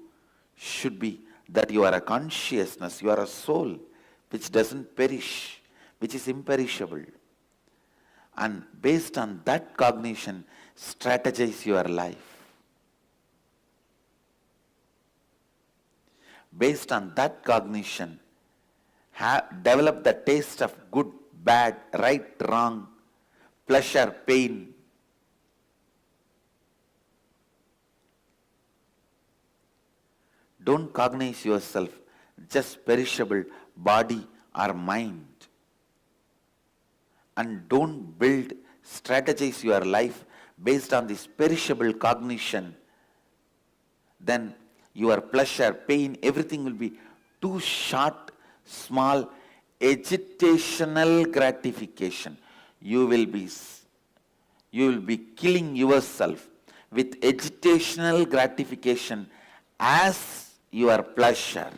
should be that you are a consciousness, you are a soul which doesn't perish, which is imperishable. And based on that cognition, strategize your life. Based on that cognition, develop the taste of good, bad, right, wrong, pleasure, pain. Don't cognize yourself just perishable body or mind. And don't strategize your life based on this perishable cognition. Then your pleasure, pain, everything will be too short, small, agitational gratification. You will be killing yourself with agitational gratification as your pleasure.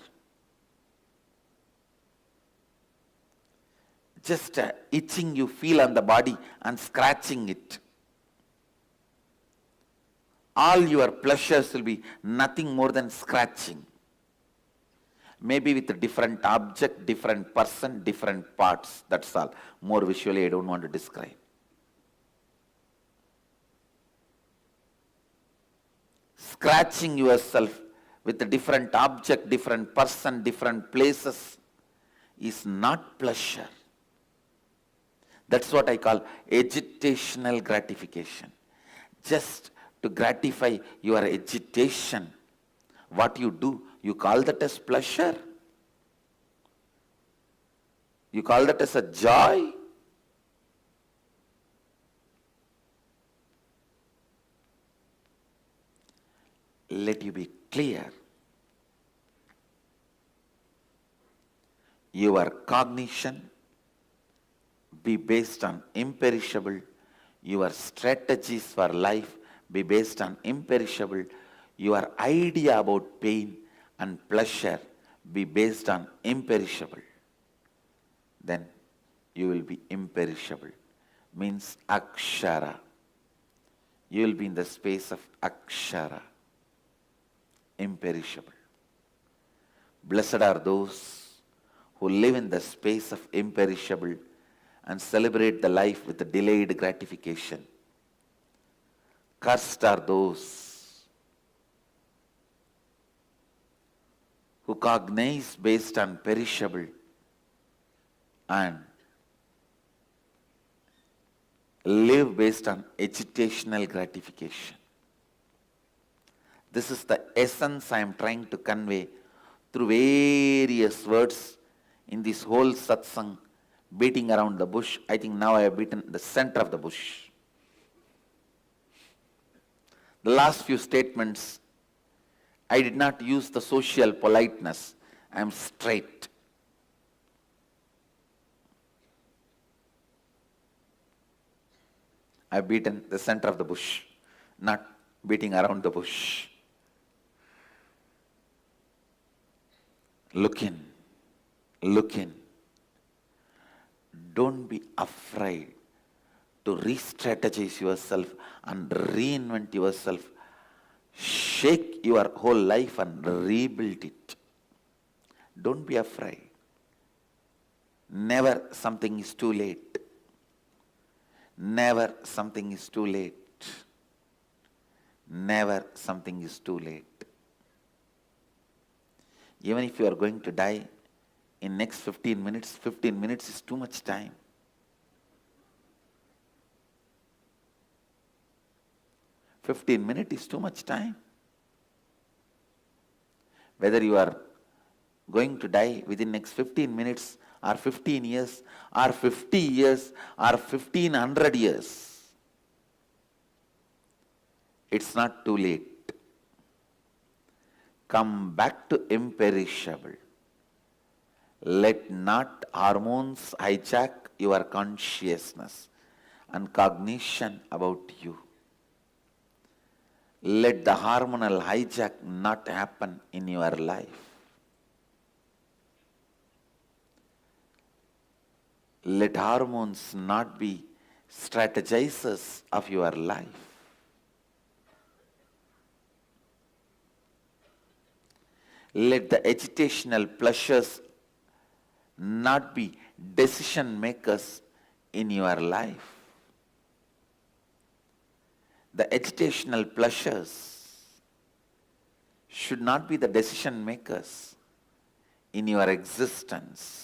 just itching you feel on the body and scratching it. All your pleasures will be nothing more than scratching. Maybe with a different object, different person, different parts. That's all. More visually I don't want to describe. Scratching yourself with a different object, different person, different places is not pleasure. That's what I call agitational gratification. Just to gratify your agitation, what you do, you call that as pleasure? You call that as a joy? Let you be clear. Your cognition be based on imperishable. Your strategies for life be based on imperishable. Your idea about pain and pleasure be based on imperishable. Then you will be imperishable. Means akshara. You will be in the space of akshara. Imperishable. Blessed are those who live in the space of imperishable and celebrate the life with a delayed gratification. Cursed are those who cognize based on perishable and live based on agitational gratification. This is the essence I am trying to convey through various words in this whole satsang, beating around the bush. I think now I have beaten the center of the bush. The last few statements, I did not use the social politeness. I am straight. I have beaten the center of the bush, not beating around the bush. Look in. Look in. Don't be afraid to re-strategize yourself and reinvent yourself. Shake your whole life and rebuild it. Don't be afraid. Never something is too late. Never something is too late. Never something is too late. Even if you are going to die in next 15 minutes is too much time. "15 minutes is too much time. Whether you are going to die within next 15 minutes or 15 years or 50 years or 1500 years, it's not too late. Come back to imperishable. Let not hormones hijack your consciousness and cognition about you. Let the hormonal hijack not happen in your life. Let hormones not be strategizers of your life. Let the agitational pleasures not be decision makers in your life. The agitational pleasures should not be the decision makers in your existence.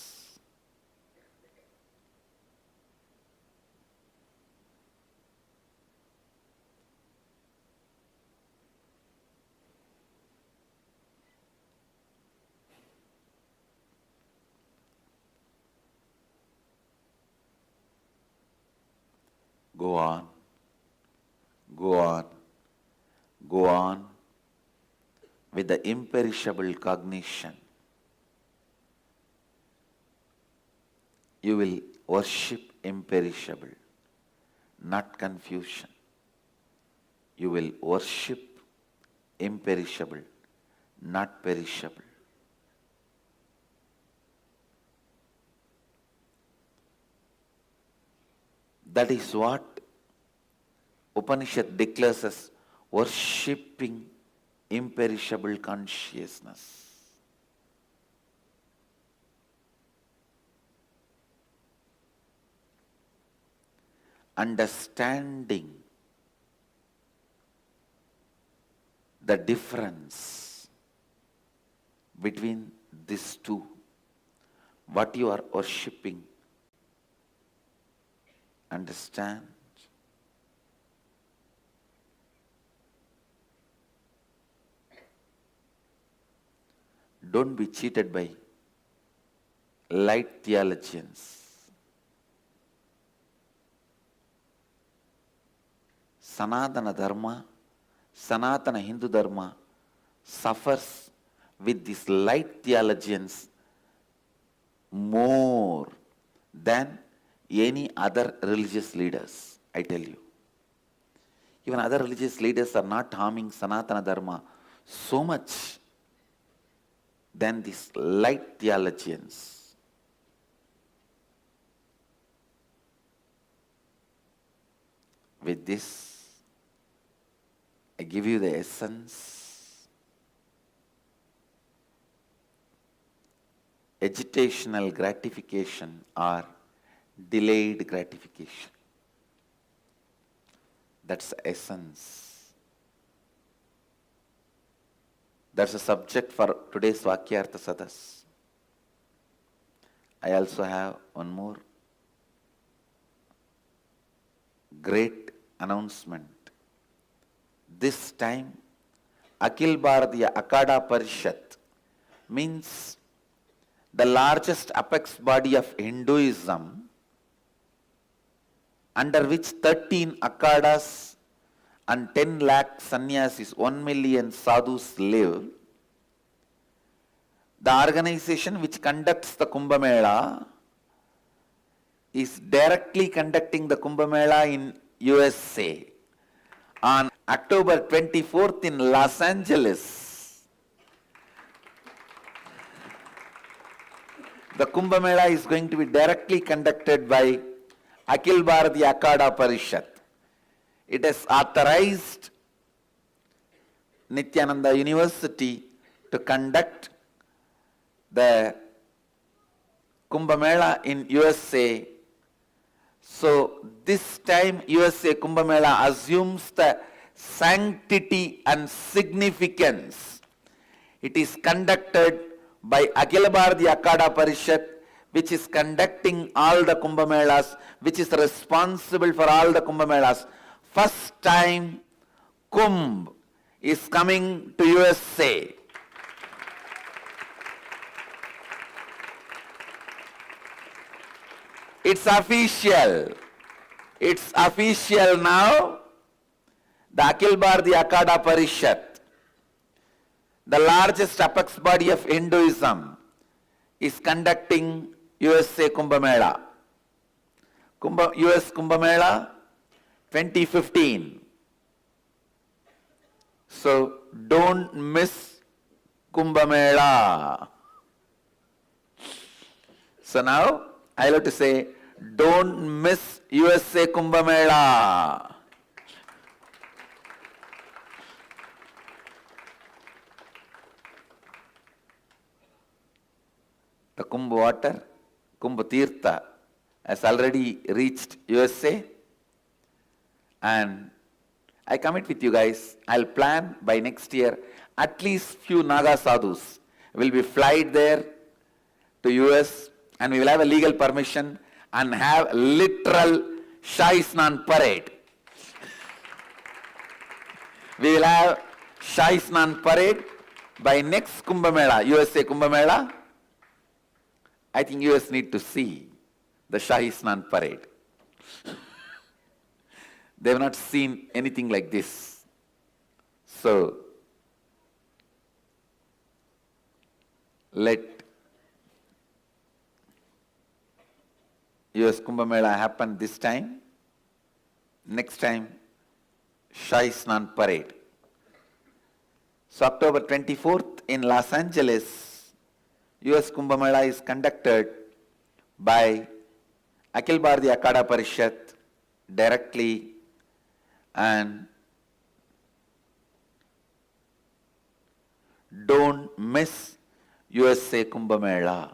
Go on, go on, go on with the imperishable cognition. You will worship imperishable, not confusion. You will worship imperishable, not perishable. That is what Upanishad declares as worshipping imperishable consciousness. Understanding the difference between these two, what you are worshipping, understand. Don't be cheated by light theologians. Sanatana Dharma, Sanatana Hindu Dharma suffers with these light theologians more than any other religious leaders, I tell you. Even other religious leaders are not harming Sanatana Dharma so much than these light theologians. With this, I give you the essence. Agitational gratification or delayed gratification. That's the essence. That's a subject for today's Vakyartha Sadas. I also have one more great announcement. This time, Akhil Bharatiya Akada Parishat means the largest apex body of Hinduism, under which 13 Akadas and 10 lakh sannyasis, 1 million sadhus live. The organization which conducts the Kumbh Mela is directly conducting the Kumbh Mela in USA on October 24th in Los Angeles. The Kumbh Mela is going to be directly conducted by Akhil Bharatiya Akada Parishat. It has authorized Nithyananda University to conduct the Kumbh Mela in USA. So this time USA Kumbh Mela assumes the sanctity and significance. It is conducted by Akhila Bharatiya Akada Parishat, which is conducting all the Kumbh Melas, which is responsible for all the Kumbh Melas. First time Kumbh is coming to USA. It's official. It's official now. The Akhil Bharatiya Akada Parishat, the largest apex body of Hinduism, is conducting USA Kumbh Mela. US Kumbh Mela 2015. So don't miss Kumbh Mela. So now I have to say, don't miss USA Kumbh Mela. The Kumbh water, Kumbh Tirtha, has already reached USA, and I commit with you guys, I'll plan by next year at least few Naga sadhus will be flight there to US, and we will have a legal permission and have literal Shahi Snan parade. We will have Shahi Snan parade by next Kumbh Mela, USA Kumbh Mela. I think US need to see the Shahi Snan parade. They have not seen anything like this. So, let US Kumbh Mela happen this time. Next time, Shahi Snan parade. So, October 24th in Los Angeles, US Kumbh Mela is conducted by Akhil Bharatiya Akada Parishat directly and don't miss USA Kumbh Mela.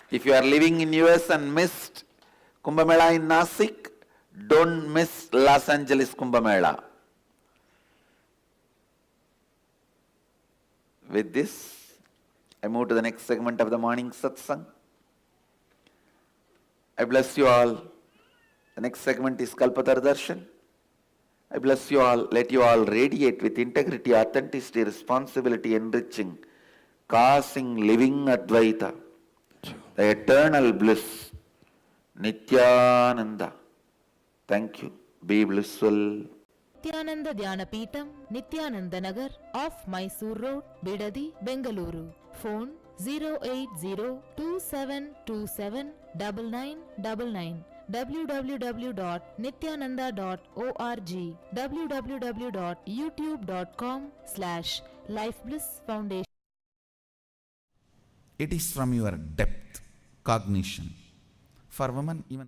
If you are living in US and missed Kumbh Mela in Nasik, don't miss Los Angeles Kumbh Mela. With this, I move to the next segment of the morning satsang. I bless you all. The next segment is Kalpatar Darshan. I bless you all. Let you all radiate with integrity, authenticity, responsibility, enriching, causing living Advaita, the eternal bliss, Nithyananda. Thank you. Be blissful. Nithyananda Dhyanapītam, Nithyananda Nagar, off Mysore Road, Bidadi, Bengaluru. Phone 08027279999. www.nithyananda.org. www.youtube.com/lifeblissfoundation. It is from your depth, cognition. For women, even